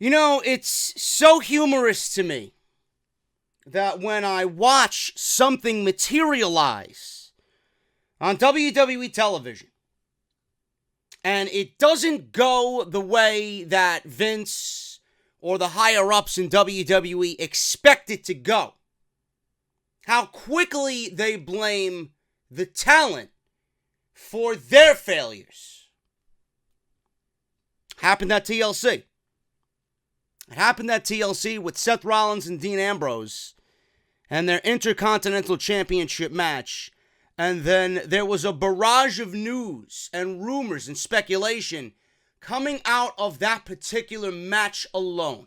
You know, it's so humorous to me that when I watch something materialize on WWE television and it doesn't go the way that Vince or the higher-ups in WWE expect it to go, how quickly they blame the talent for their failures. Happened at TLC. It happened at TLC with Seth Rollins and Dean Ambrose and their Intercontinental Championship match. And then there was a barrage of news and rumors and speculation coming out of that particular match alone.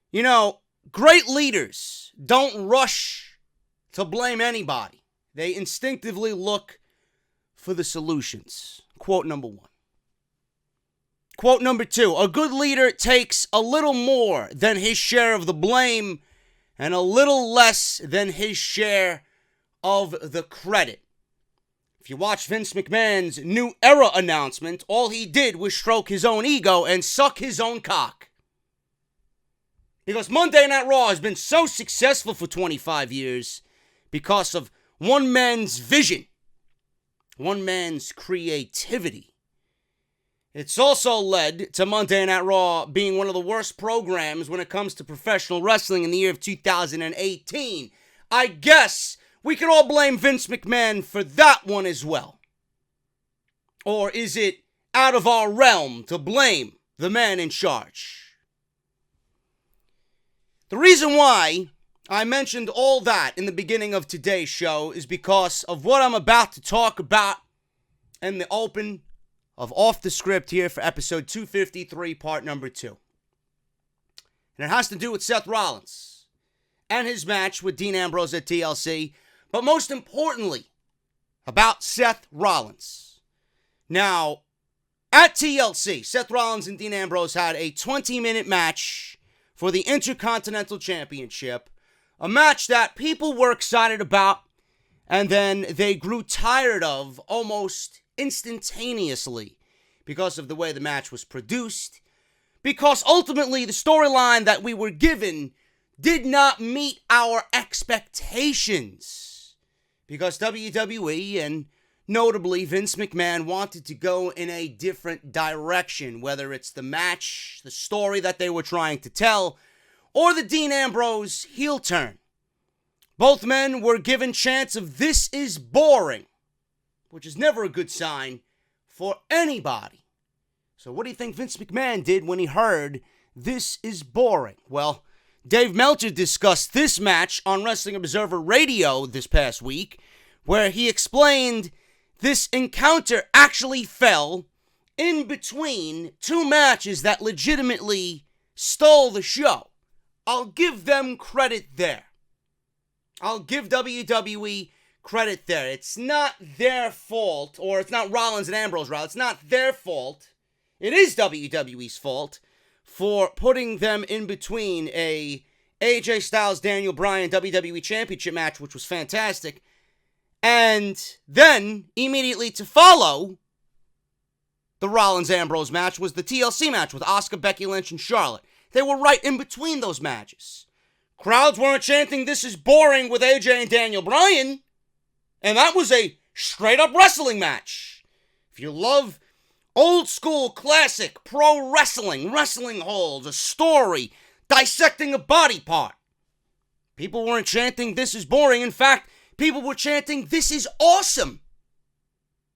You know, great leaders don't rush to blame anybody. They instinctively look for the solutions. Quote number one. Quote number two, a good leader takes a little more than his share of the blame and a little less than his share of the credit. If you watch Vince McMahon's New Era announcement, all he did was stroke his own ego and suck his own cock. Because Monday Night Raw has been so successful for 25 years because of one man's vision, one man's creativity. It's also led to Monday Night Raw being one of the worst programs when it comes to professional wrestling in the year of 2018. I guess we can all blame Vince McMahon for that one as well. Or is it out of our realm to blame the man in charge? The reason why I mentioned all that in the beginning of today's show is because of what I'm about to talk about in the open of Off the Script here for episode 253, part number 2. And it has to do with Seth Rollins and his match with Dean Ambrose at TLC, but most importantly, about Seth Rollins. Now, at TLC, Seth Rollins and Dean Ambrose had a 20-minute match for the Intercontinental Championship, a match that people were excited about, and then they grew tired of almost instantaneously because of the way the match was produced, because ultimately the storyline that we were given did not meet our expectations, because WWE and notably Vince McMahon wanted to go in a different direction, whether it's the match, the story that they were trying to tell, or the Dean Ambrose heel turn. Both men were given chants of "this is boring," which is never a good sign for anybody. So what do you think Vince McMahon did when he heard "this is boring"? Well, Dave Meltzer discussed this match on Wrestling Observer Radio this past week, where he explained this encounter actually fell in between two matches that legitimately stole the show. I'll give them credit there. I'll give WWE credit there. It's not their fault, or it's not Rollins and Ambrose, rather. It's not their fault. It is WWE's fault for putting them in between a AJ Styles, Daniel Bryan WWE Championship match, which was fantastic, and then immediately to follow the Rollins-Ambrose match was the TLC match with Asuka, Becky Lynch, and Charlotte. They were right in between those matches. Crowds weren't chanting "this is boring" with AJ and Daniel Bryan, and that was a straight-up wrestling match. If you love old school, classic pro wrestling, wrestling holds, a story, dissecting a body part, people weren't chanting "this is boring." In fact, people were chanting "this is awesome."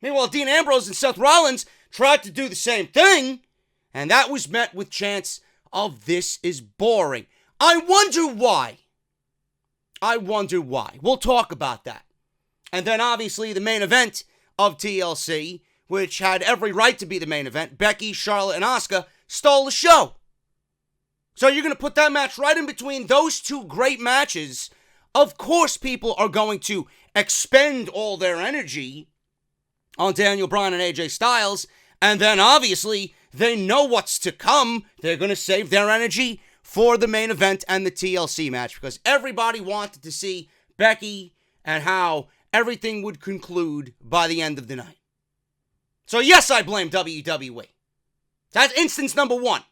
Meanwhile, Dean Ambrose and Seth Rollins tried to do the same thing, and that was met with chants of "this is boring." I wonder why. We'll talk about that. And then obviously the main event of TLC, which had every right to be the main event, Becky, Charlotte, and Asuka, stole the show. So you're going to put that match right in between those two great matches. Of course people are going to expend all their energy on Daniel Bryan and AJ Styles, and then obviously they know what's to come. They're going to save their energy for the main event and the TLC match, because everybody wanted to see Becky and how everything would conclude by the end of the night. So yes, I blame WWE. That's instance number one.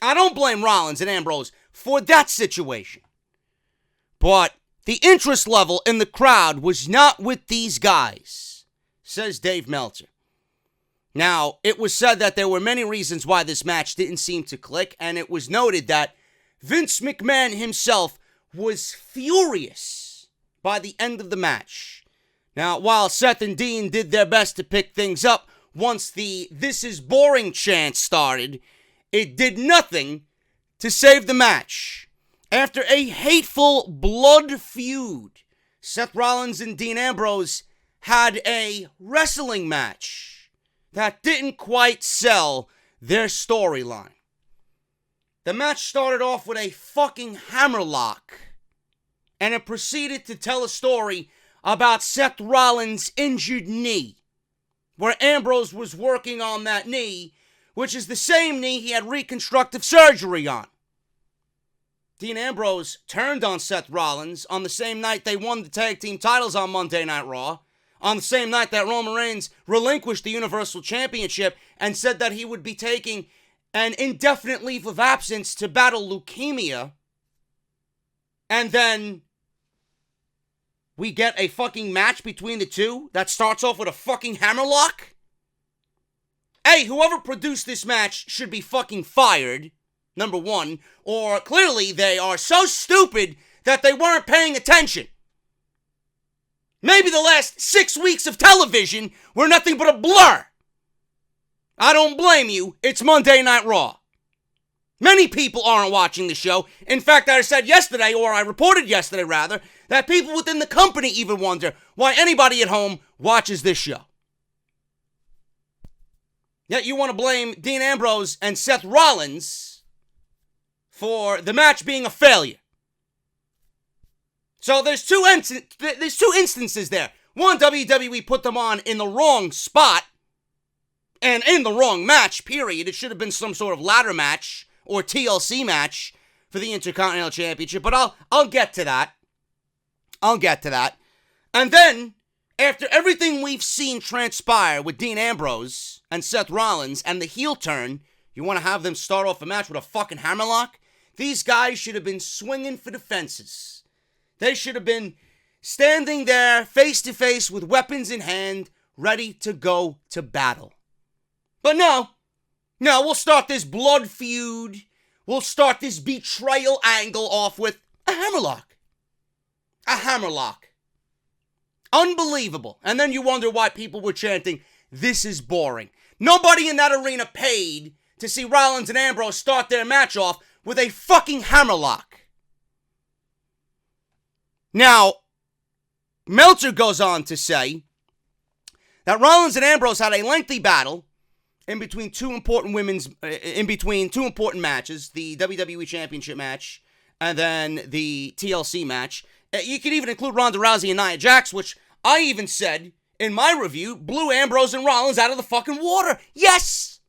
I don't blame Rollins and Ambrose for that situation. But the interest level in the crowd was not with these guys, says Dave Meltzer. Now, it was said that there were many reasons why this match didn't seem to click, and it was noted that Vince McMahon himself was furious by the end of the match. Now, while Seth and Dean did their best to pick things up once the "this is boring" chant started, it did nothing to save the match. After a hateful blood feud, Seth Rollins and Dean Ambrose had a wrestling match that didn't quite sell their storyline. The match started off with a fucking hammerlock, and it proceeded to tell a story about Seth Rollins' injured knee, where Ambrose was working on that knee, which is the same knee he had reconstructive surgery on. Dean Ambrose turned on Seth Rollins on the same night they won the tag team titles on Monday Night Raw, on the same night that Roman Reigns relinquished the Universal Championship and said that he would be taking an indefinite leave of absence to battle leukemia. And then we get a fucking match between the two that starts off with a fucking hammerlock? Hey, whoever produced this match should be fucking fired, number one, or clearly they are so stupid that they weren't paying attention. Maybe the last 6 weeks of television were nothing but a blur. I don't blame you. It's Monday Night Raw. Many people aren't watching the show. In fact, I said yesterday, or I reported yesterday rather, that people within the company even wonder why anybody at home watches this show. Yet you want to blame Dean Ambrose and Seth Rollins for the match being a failure. So there's two instances there. One, WWE put them on in the wrong spot and in the wrong match, period. It should have been some sort of ladder match or TLC match for the Intercontinental Championship, but I'll get to that. And then, after everything we've seen transpire with Dean Ambrose and Seth Rollins and the heel turn, you want to have them start off a match with a fucking hammerlock? These guys should have been swinging for the fences. They should have been standing there face to face with weapons in hand, ready to go to battle. But no, we'll start this blood feud. We'll start this betrayal angle off with a hammerlock. A hammerlock. Unbelievable. And then you wonder why people were chanting, "This is boring." Nobody in that arena paid to see Rollins and Ambrose start their match off with a fucking hammerlock. Now, Meltzer goes on to say that Rollins and Ambrose had a lengthy battle in between two important matches, the WWE Championship match and then the TLC match. You could even include Ronda Rousey and Nia Jax, which I even said in my review blew Ambrose and Rollins out of the fucking water. Yes!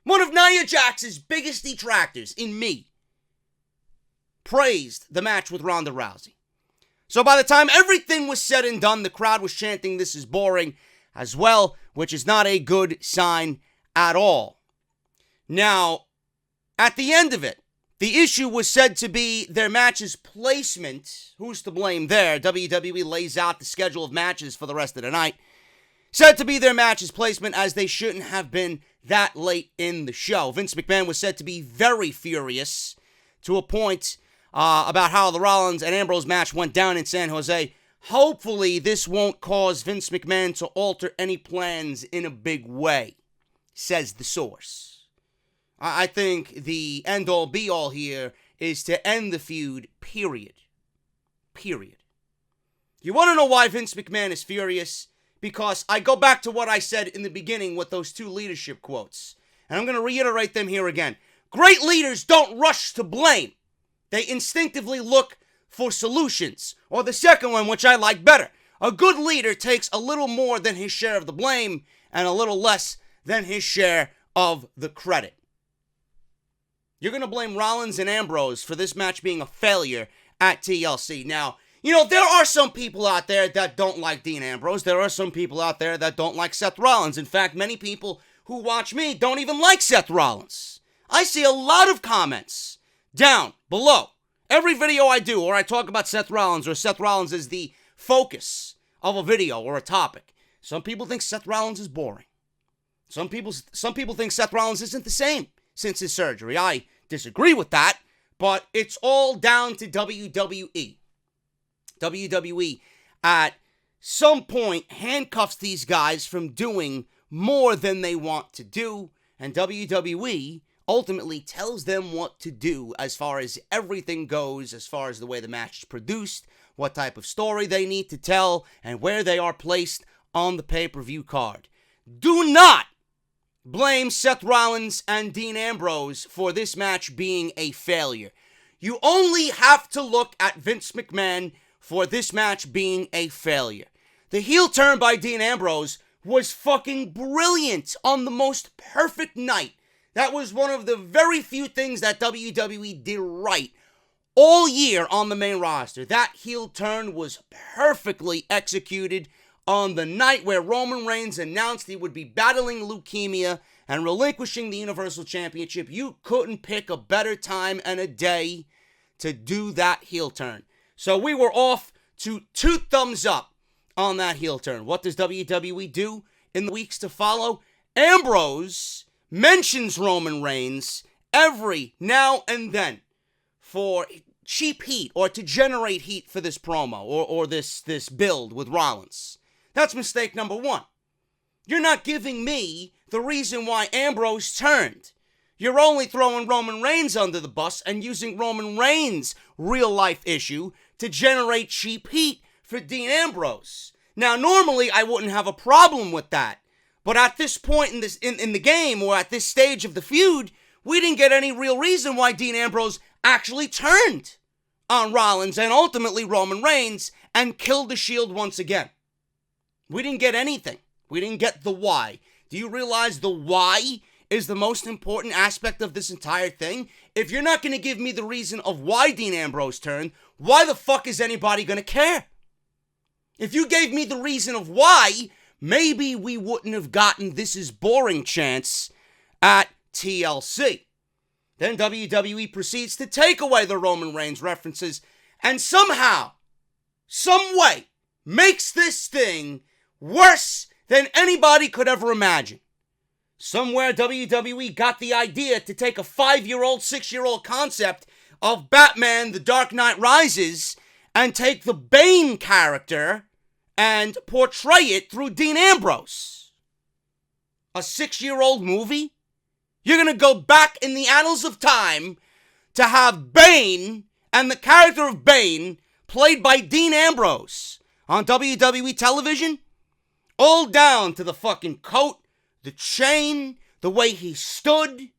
One of Nia Jax's biggest detractors in me praised the match with Ronda Rousey. So by the time everything was said and done, the crowd was chanting, "This is boring," as well, which is not a good sign at all. Now, at the end of it, the issue was said to be their match's placement. Who's to blame there? WWE lays out the schedule of matches for the rest of the night. Said to be their match's placement as they shouldn't have been that late in the show. Vince McMahon was said to be very furious to a point about how the Rollins and Ambrose match went down in San Jose. Hopefully, this won't cause Vince McMahon to alter any plans in a big way, says the source. I think the end-all, be-all here is to end the feud, period. You want to know why Vince McMahon is furious? Because I go back to what I said in the beginning with those two leadership quotes. And I'm going to reiterate them here again. Great leaders don't rush to blame. They instinctively look for solutions. Or the second one, which I like better. A good leader takes a little more than his share of the blame and a little less than his share of the credit. You're going to blame Rollins and Ambrose for this match being a failure at TLC. Now, there are some people out there that don't like Dean Ambrose. There are some people out there that don't like Seth Rollins. In fact, many people who watch me don't even like Seth Rollins. I see a lot of comments down below every video I do, or I talk about Seth Rollins, or Seth Rollins is the focus of a video or a topic. Some people think Seth Rollins is boring. Some people think Seth Rollins isn't the same since his surgery. I disagree with that, but it's all down to WWE. WWE at some point handcuffs these guys from doing more than they want to do, and WWE ultimately tells them what to do as far as everything goes, as far as the way the match is produced, what type of story they need to tell, and where they are placed on the pay-per-view card. Do not blame Seth Rollins and Dean Ambrose for this match being a failure. You only have to look at Vince McMahon for this match being a failure. The heel turn by Dean Ambrose was fucking brilliant on the most perfect night. That was one of the very few things that WWE did right all year on the main roster. That heel turn was perfectly executed on the night where Roman Reigns announced he would be battling leukemia and relinquishing the Universal Championship. You couldn't pick a better time and a day to do that heel turn. So we were off to 2 thumbs up on that heel turn. What does WWE do in the weeks to follow? Ambrose mentions Roman Reigns every now and then for cheap heat or to generate heat for this promo or this build with Rollins. That's mistake number 1. You're not giving me the reason why Ambrose turned. You're only throwing Roman Reigns under the bus and using Roman Reigns' real-life issue to generate cheap heat for Dean Ambrose. Now, normally I wouldn't have a problem with that, but at this point in the game or at this stage of the feud, we didn't get any real reason why Dean Ambrose actually turned on Rollins and ultimately Roman Reigns and killed the Shield once again. We didn't get anything. We didn't get the why. Do you realize the why is the most important aspect of this entire thing? If you're not going to give me the reason of why Dean Ambrose turned, why the fuck is anybody going to care? If you gave me the reason of why, maybe we wouldn't have gotten This Is Boring chance at TLC. Then WWE proceeds to take away the Roman Reigns references and somehow, some way, makes this thing worse than anybody could ever imagine. Somewhere WWE got the idea to take a 5-year-old, 6-year-old concept of Batman The Dark Knight Rises and take the Bane character and portray it through Dean Ambrose. A 6-year-old movie? You're going to go back in the annals of time to have Bane and the character of Bane played by Dean Ambrose on WWE television? All down to the fucking coat, the chain, the way he stood.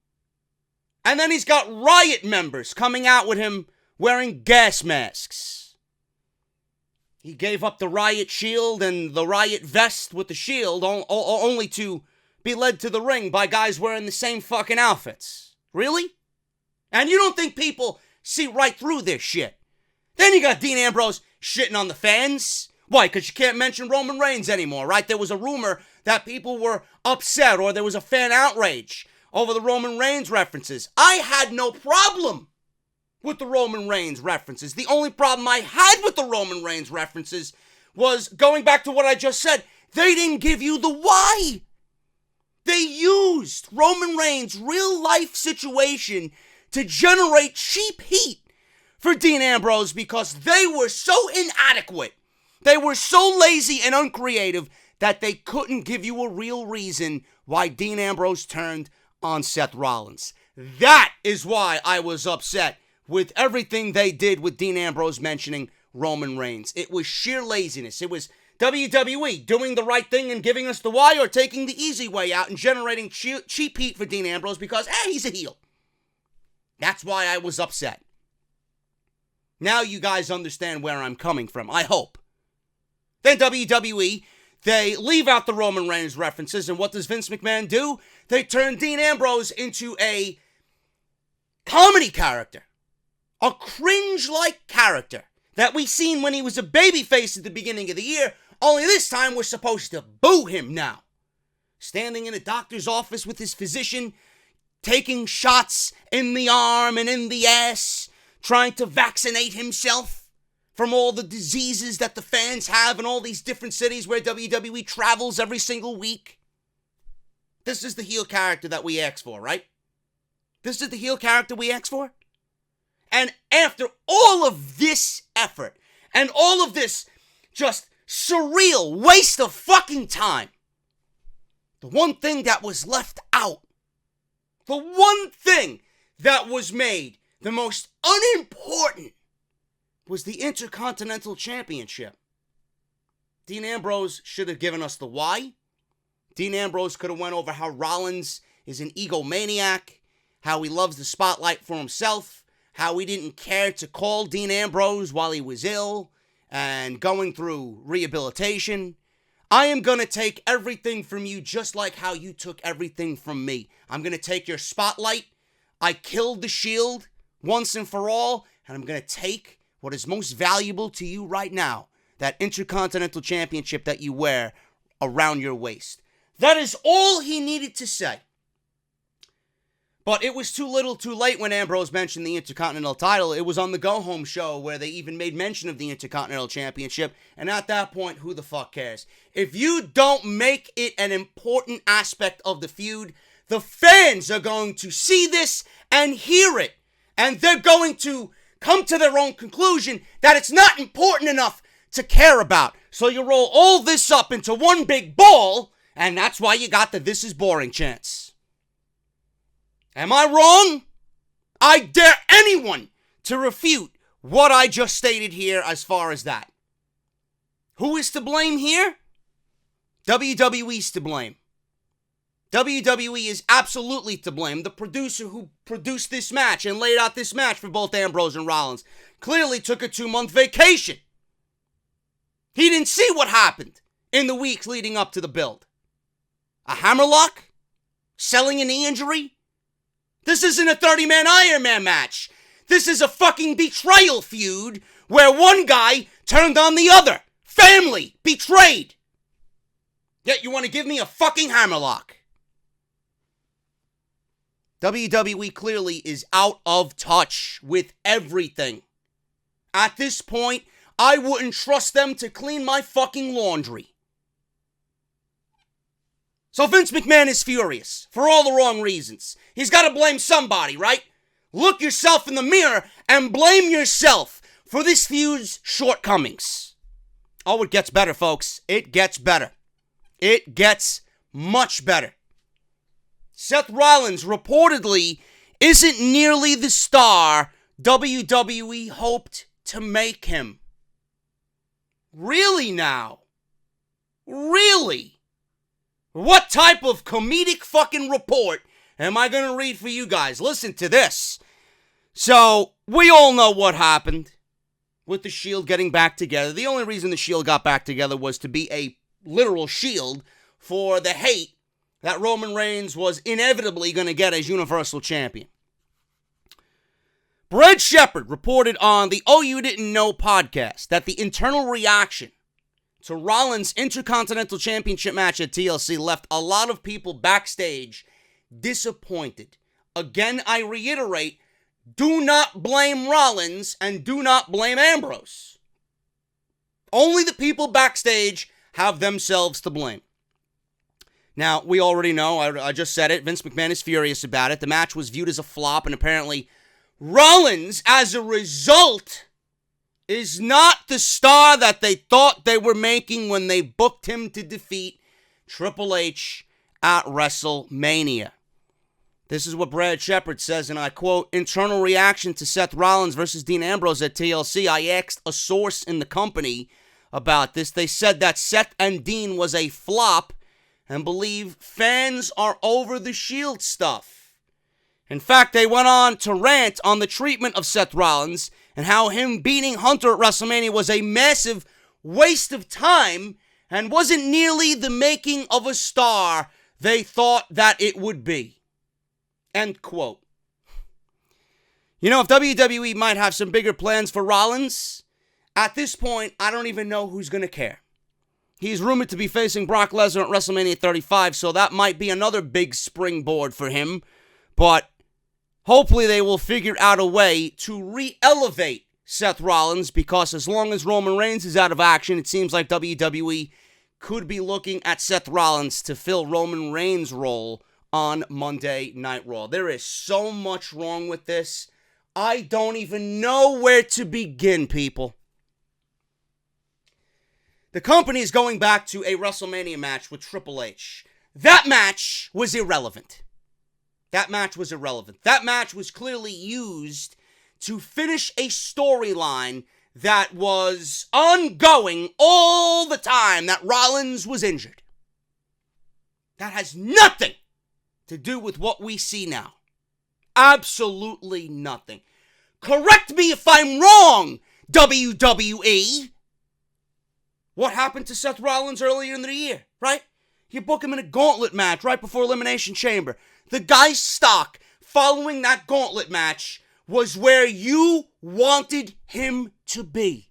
And then he's got Riot members coming out with him wearing gas masks. He gave up the Riot shield and the Riot vest with the shield only to be led to the ring by guys wearing the same fucking outfits. Really? And you don't think people see right through this shit? Then you got Dean Ambrose shitting on the fans. Why? Because you can't mention Roman Reigns anymore, right? There was a rumor that people were upset or there was a fan outrage over the Roman Reigns references. I had no problem with the Roman Reigns references. The only problem I had with the Roman Reigns references was, going back to what I just said, they didn't give you the why. They used Roman Reigns' real-life situation to generate cheap heat for Dean Ambrose because they were so inadequate. They were so lazy and uncreative that they couldn't give you a real reason why Dean Ambrose turned on Seth Rollins. That is why I was upset with everything they did with Dean Ambrose mentioning Roman Reigns. It was sheer laziness. It was WWE doing the right thing and giving us the why, or taking the easy way out and generating cheap heat for Dean Ambrose because, he's a heel. That's why I was upset. Now you guys understand where I'm coming from, I hope. Then WWE, they leave out the Roman Reigns references, and what does Vince McMahon do? They turn Dean Ambrose into a comedy character. A cringe-like character that we seen when he was a babyface at the beginning of the year, only this time we're supposed to boo him now. standing in a doctor's office with his physician, taking shots in the arm and in the ass, trying to vaccinate himself from all the diseases that the fans have in all these different cities where WWE travels every single week. This is the heel character that we asked for, right? This is the heel character we asked for? And after all of this effort and all of this just surreal waste of fucking time, the one thing that was left out, the one thing that was made the most unimportant, was the Intercontinental Championship. Dean Ambrose should have given us the why. Dean Ambrose could have went over how Rollins is an egomaniac, how he loves the spotlight for himself, how he didn't care to call Dean Ambrose while he was ill and going through rehabilitation. I am going to take everything from you just like how you took everything from me. I'm going to take your spotlight. I killed the Shield once and for all, and I'm going to take what is most valuable to you right now, that Intercontinental Championship that you wear around your waist. That is all he needed to say. But it was too little too late when Ambrose mentioned the Intercontinental title. It was on the Go Home show where they even made mention of the Intercontinental Championship. And at that point, who the fuck cares? If you don't make it an important aspect of the feud, the fans are going to see this and hear it. And they're going to come to their own conclusion that it's not important enough to care about. So you roll all this up into one big ball, and that's why you got the "this is boring" chants. Am I wrong? I dare anyone to refute what I just stated here as far as that. Who is to blame here? WWE's to blame. WWE is absolutely to blame. The producer who produced this match and laid out this match for both Ambrose and Rollins clearly took a 2-month vacation. He didn't see what happened in the weeks leading up to the build. A hammerlock? Selling a knee injury? This isn't a 30-man Iron Man match. This is a fucking betrayal feud where one guy turned on the other. Family betrayed. Yet you want to give me a fucking hammerlock. WWE clearly is out of touch with everything. At this point, I wouldn't trust them to clean my fucking laundry. So Vince McMahon is furious for all the wrong reasons. He's got to blame somebody, right? Look yourself in the mirror and blame yourself for this feud's shortcomings. Oh, it gets better, folks. It gets better. It gets much better. Seth Rollins reportedly isn't nearly the star WWE hoped to make him. Really now? Really? What type of comedic fucking report am I going to read for you guys? Listen to this. So, we all know what happened with the Shield getting back together. The only reason the Shield got back together was to be a literal shield for the hate that Roman Reigns was inevitably going to get as Universal Champion. Brad Shepard reported on the Oh You Didn't Know podcast that the internal reaction to Rollins' Intercontinental Championship match at TLC left a lot of people backstage disappointed. Again, I reiterate, do not blame Rollins and do not blame Ambrose. Only the people backstage have themselves to blame. Now, we already know, I just said it, Vince McMahon is furious about it. The match was viewed as a flop, and apparently Rollins, as a result, is not the star that they thought they were making when they booked him to defeat Triple H at WrestleMania. This is what Brad Shepard says, and I quote, "Internal reaction to Seth Rollins versus Dean Ambrose at TLC. I asked a source in the company about this. They said that Seth and Dean was a flop and believe fans are over the Shield stuff. In fact, they went on to rant on the treatment of Seth Rollins and how him beating Hunter at WrestleMania was a massive waste of time and wasn't nearly the making of a star they thought that it would be." End quote. You know, if WWE might have some bigger plans for Rollins, at this point, I don't even know who's going to care. He's rumored to be facing Brock Lesnar at WrestleMania 35, so that might be another big springboard for him. But hopefully they will figure out a way to re-elevate Seth Rollins, because as long as Roman Reigns is out of action, it seems like WWE could be looking at Seth Rollins to fill Roman Reigns' role on Monday Night Raw. There is so much wrong with this. I don't even know where to begin, people. The company is going back to a WrestleMania match with Triple H. That match was irrelevant. That match was clearly used to finish a storyline that was ongoing all the time that Rollins was injured. That has nothing to do with what we see now. Absolutely nothing. Correct me if I'm wrong, WWE. What happened to Seth Rollins earlier in the year, right? You book him in a gauntlet match right before Elimination Chamber. The guy's stock following that gauntlet match was where you wanted him to be.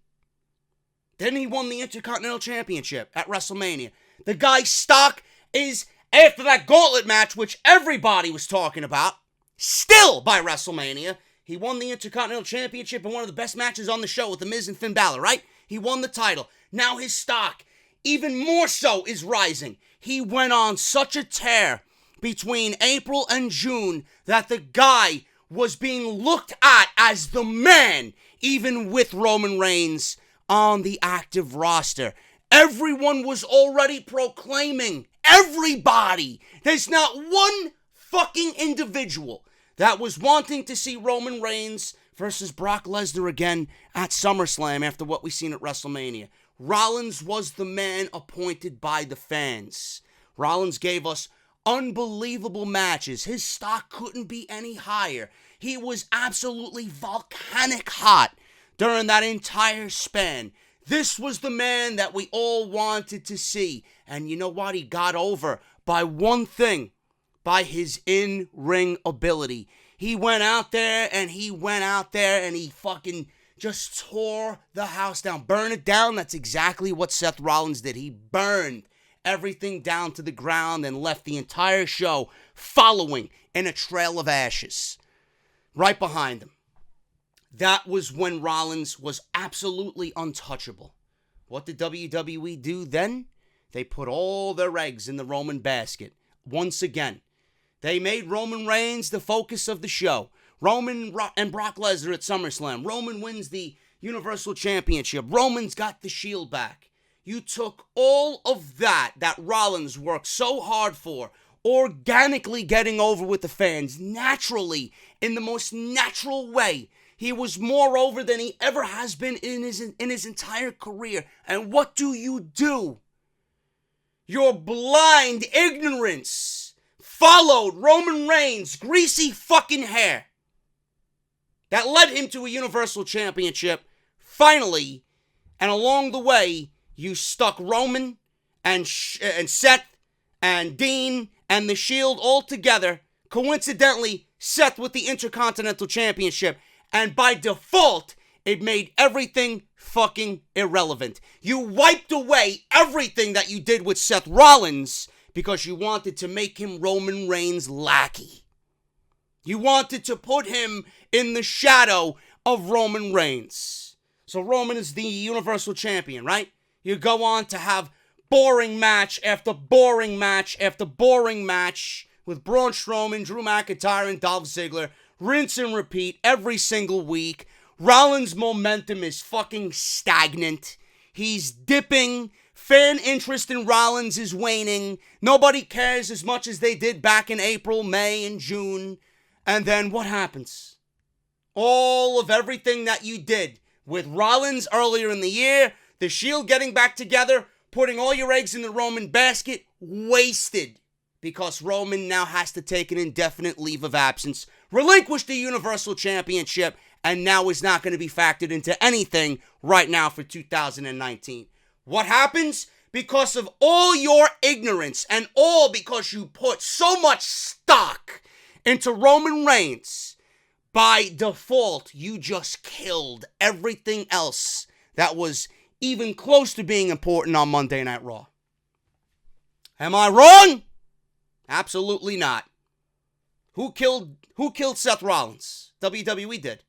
Then he won the Intercontinental Championship at WrestleMania. The guy's stock is, after that gauntlet match, which everybody was talking about, still by WrestleMania, he won the Intercontinental Championship in one of the best matches on the show with The Miz and Finn Balor, right? He won the title. Now his stock, even more so, is rising. He went on such a tear between April and June that the guy was being looked at as the man, even with Roman Reigns on the active roster. Everyone was already proclaiming, everybody, there's not one fucking individual that was wanting to see Roman Reigns versus Brock Lesnar again at SummerSlam after what we've seen at WrestleMania. Rollins was the man appointed by the fans. Rollins gave us unbelievable matches. His stock couldn't be any higher. He was absolutely volcanic hot during that entire span. This was the man that we all wanted to see. And you know what? He got over by one thing, by his in-ring ability. He went out there and he fucking just tore the house down. Burn it down. That's exactly what Seth Rollins did. He burned everything down to the ground and left the entire show following in a trail of ashes right behind him. That was when Rollins was absolutely untouchable. What did WWE do then? They put all their eggs in the Roman basket. Once again, they made Roman Reigns the focus of the show. Roman and Brock Lesnar at SummerSlam. Roman wins the Universal Championship. Roman's got the Shield back. You took all of that Rollins worked so hard for, organically getting over with the fans, naturally, in the most natural way. He was more over than he ever has been in his entire career. And what do? Your blind ignorance followed Roman Reigns' greasy fucking hair that led him to a Universal Championship, finally, and along the way, you stuck Roman and Seth and Dean and the Shield all together. Coincidentally, Seth with the Intercontinental Championship. And by default, it made everything fucking irrelevant. You wiped away everything that you did with Seth Rollins because you wanted to make him Roman Reigns' lackey. You wanted to put him in the shadow of Roman Reigns. So Roman is the Universal Champion, right? You go on to have boring match after boring match after boring match with Braun Strowman, Drew McIntyre, and Dolph Ziggler. Rinse and repeat every single week. Rollins' momentum is fucking stagnant. He's dipping. Fan interest in Rollins is waning. Nobody cares as much as they did back in April, May, and June. And then what happens? All of everything that you did with Rollins earlier in the year, the Shield getting back together, putting all your eggs in the Roman basket, wasted. Because Roman now has to take an indefinite leave of absence, relinquish the Universal Championship, and now is not going to be factored into anything right now for 2019. What happens? Because of all your ignorance and all because you put so much stock into Roman Reigns, by default, you just killed everything else that was even close to being important on Monday Night Raw. Am I wrong? Absolutely not. Who killed Seth Rollins? WWE did.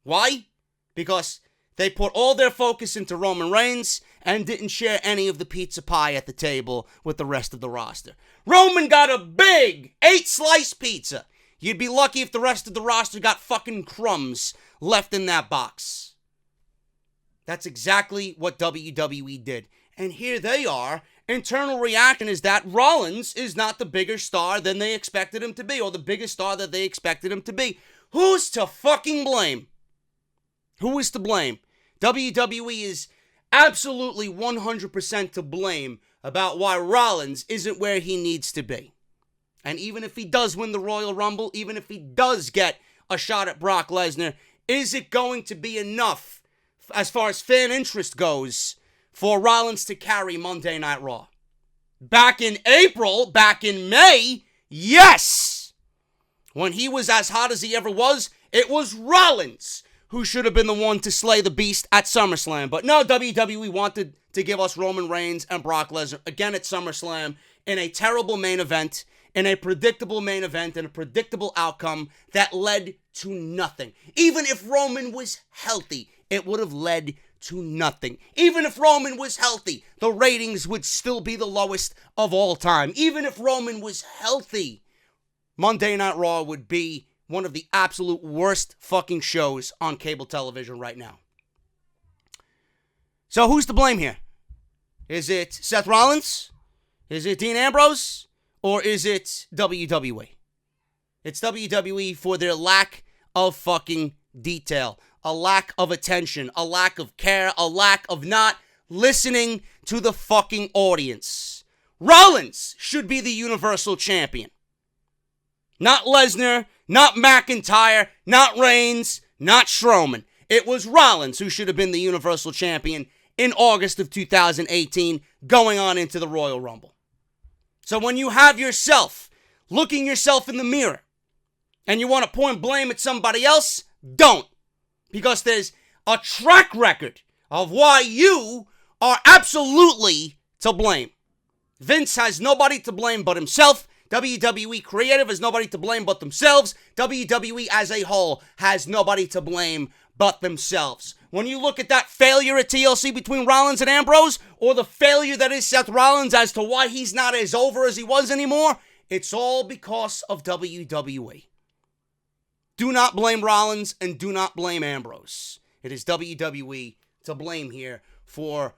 Why? Because they put all their focus into Roman Reigns and didn't share any of the pizza pie at the table with the rest of the roster. Roman got a big 8-slice pizza. You'd be lucky if the rest of the roster got fucking crumbs left in that box. That's exactly what WWE did. And here they are. Internal reaction is that Rollins is not the bigger star than they expected him to be, or the biggest star that they expected him to be. Who's to fucking blame? Who is to blame? WWE is absolutely 100% to blame about why Rollins isn't where he needs to be. And even if he does win the Royal Rumble, even if he does get a shot at Brock Lesnar, is it going to be enough as far as fan interest goes for Rollins to carry Monday Night Raw? Back in April, back in May, yes! When he was as hot as he ever was, it was Rollins who should have been the one to slay the beast at SummerSlam. But no, WWE wanted to give us Roman Reigns and Brock Lesnar again at SummerSlam in a terrible main event, in a predictable main event, and a predictable outcome that led to nothing. Even if Roman was healthy, it would have led to nothing. Even if Roman was healthy, the ratings would still be the lowest of all time. Even if Roman was healthy, Monday Night Raw would be one of the absolute worst fucking shows on cable television right now. So who's to blame here? Is it Seth Rollins? Is it Dean Ambrose? Or is it WWE? It's WWE for their lack of fucking detail, a lack of attention, a lack of care, a lack of not listening to the fucking audience. Rollins should be the Universal Champion. Not Lesnar, not McIntyre, not Reigns, not Strowman. It was Rollins who should have been the Universal Champion in August of 2018, going on into the Royal Rumble. So when you have yourself looking yourself in the mirror and you want to point blame at somebody else, don't. Because there's a track record of why you are absolutely to blame. Vince has nobody to blame but himself. WWE Creative has nobody to blame but themselves. WWE as a whole has nobody to blame but themselves. When you look at that failure at TLC between Rollins and Ambrose, or the failure that is Seth Rollins as to why he's not as over as he was anymore, it's all because of WWE. Do not blame Rollins and do not blame Ambrose. It is WWE to blame here for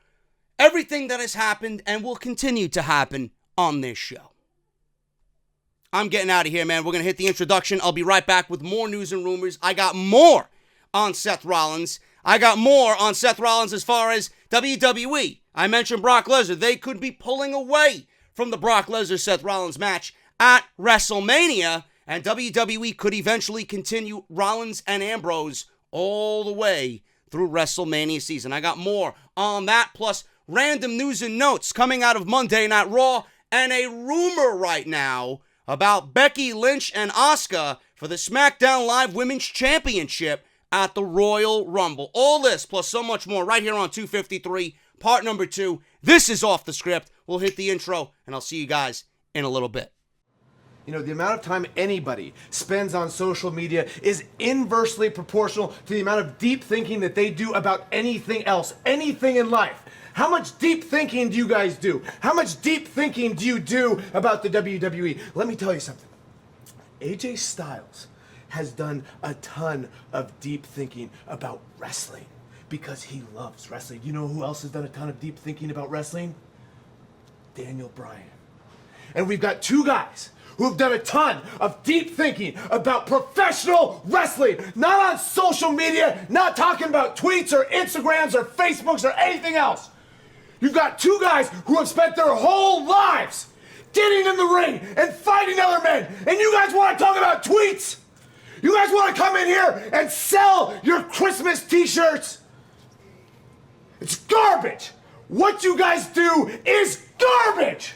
everything that has happened and will continue to happen on this show. I'm getting out of here, man. We're going to hit the introduction. I'll be right back with more news and rumors. I got more on Seth Rollins. I got more on Seth Rollins as far as WWE. I mentioned Brock Lesnar. They could be pulling away from the Brock Lesnar-Seth Rollins match at WrestleMania, and WWE could eventually continue Rollins and Ambrose all the way through WrestleMania season. I got more on that, plus random news and notes coming out of Monday Night Raw, and a rumor right now about Becky Lynch and Asuka for the SmackDown Live Women's Championship at the Royal Rumble. All this, plus so much more, right here on 253, part number 2. This is Off the Script. We'll hit the intro, and I'll see you guys in a little bit. You know, the amount of time anybody spends on social media is inversely proportional to the amount of deep thinking that they do about anything else, anything in life. How much deep thinking do you guys do? How much deep thinking do you do about the WWE? Let me tell you something. AJ Styles has done a ton of deep thinking about wrestling because he loves wrestling. You know who else has done a ton of deep thinking about wrestling? Daniel Bryan. And we've got two guys who have done a ton of deep thinking about professional wrestling. Not on social media, not talking about tweets or Instagrams or Facebooks or anything else. You've got two guys who have spent their whole lives getting in the ring and fighting other men. And you guys want to talk about tweets? You guys want to come in here and sell your Christmas t-shirts? It's garbage. What you guys do is garbage.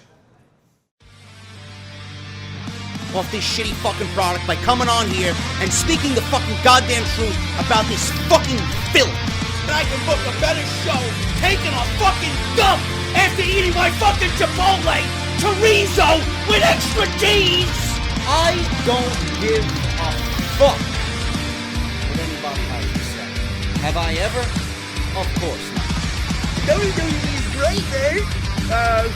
Off this shitty fucking product by coming on here and speaking the fucking goddamn truth about this fucking filth. and I can book a better show taking a fucking dump after eating my fucking Chipotle chorizo with extra cheese. I don't give a fuck what anybody has to say. Have I ever? Of course not. WWE is great, man.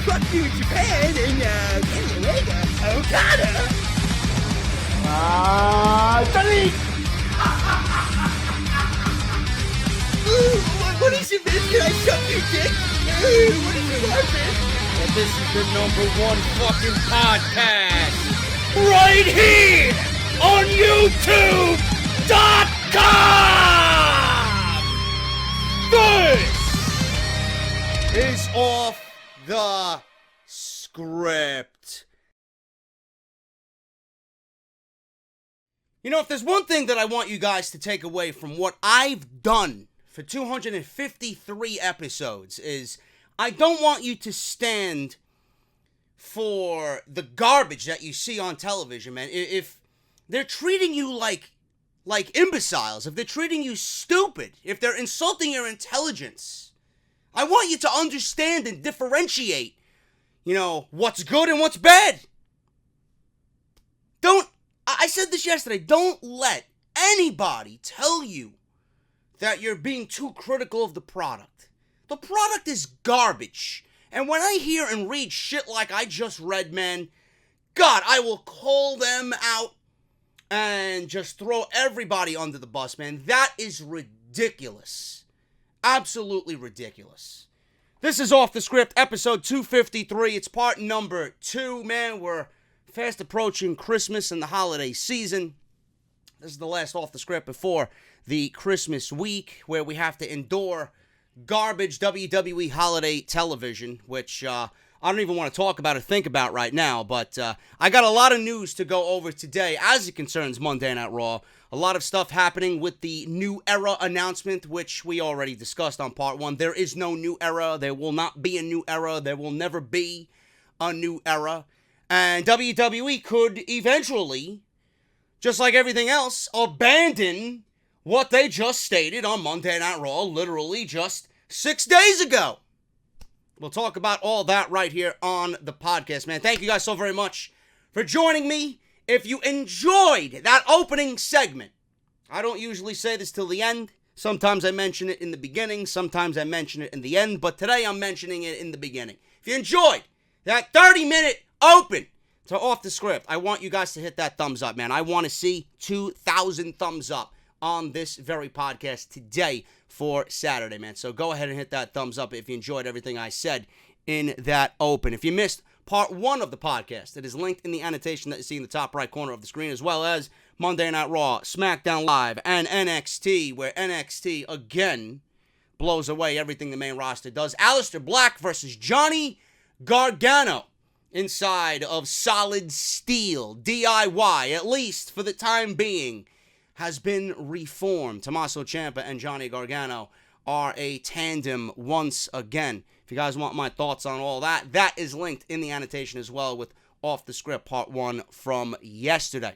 Fuck you, Japan, and Kenny Omega, Okada. Johnny! What is it, man? Can I suck your dick? What is it, man? Well, this is the #1 fucking podcast right here on YouTube.com. This is off the script. You know, if there's one thing that I want you guys to take away from what I've done for 253 episodes is I don't want you to stand for the garbage that you see on television, man. If they're treating you like imbeciles, if they're treating you stupid, if they're insulting your intelligence, I want you to understand and differentiate, what's good and what's bad. I said this yesterday, don't let anybody tell you that you're being too critical of the product. The product is garbage. And when I hear and read shit like I just read, man, God, I will call them out and just throw everybody under the bus, man. That is ridiculous. Absolutely ridiculous. This is Off the Script, episode 253. It's part number 2, man. We're fast approaching Christmas and the holiday season. This is the last Off the Script before the Christmas week, where we have to endure garbage WWE holiday television, which I don't even want to talk about or think about right now, but I got a lot of news to go over today as it concerns Monday Night Raw. A lot of stuff happening with the New Era announcement, which we already discussed on part 1. There is no New Era. There will not be a New Era. There will never be a New Era. And WWE could eventually, just like everything else, abandon what they just stated on Monday Night Raw literally just 6 days ago. We'll talk about all that right here on the podcast, man. Thank you guys so very much for joining me. If you enjoyed that opening segment, I don't usually say this till the end. Sometimes I mention it in the beginning. Sometimes I mention it in the end. But today I'm mentioning it in the beginning. If you enjoyed that 30-minute open to Off the Script, I want you guys to hit that thumbs up, man. I want to see 2,000 thumbs up on this very podcast today for Saturday, man. So go ahead and hit that thumbs up if you enjoyed everything I said in that open. If you missed part 1 of the podcast, it is linked in the annotation that you see in the top right corner of the screen, as well as Monday Night Raw, SmackDown Live, and NXT, where NXT again blows away everything the main roster does. Aleister Black versus Johnny Gargano inside of Solid Steel. DIY, at least for the time being, has been reformed. Tommaso Ciampa and Johnny Gargano are a tandem once again. If you guys want my thoughts on all that, that is linked in the annotation as well with Off the Script part 1 from yesterday.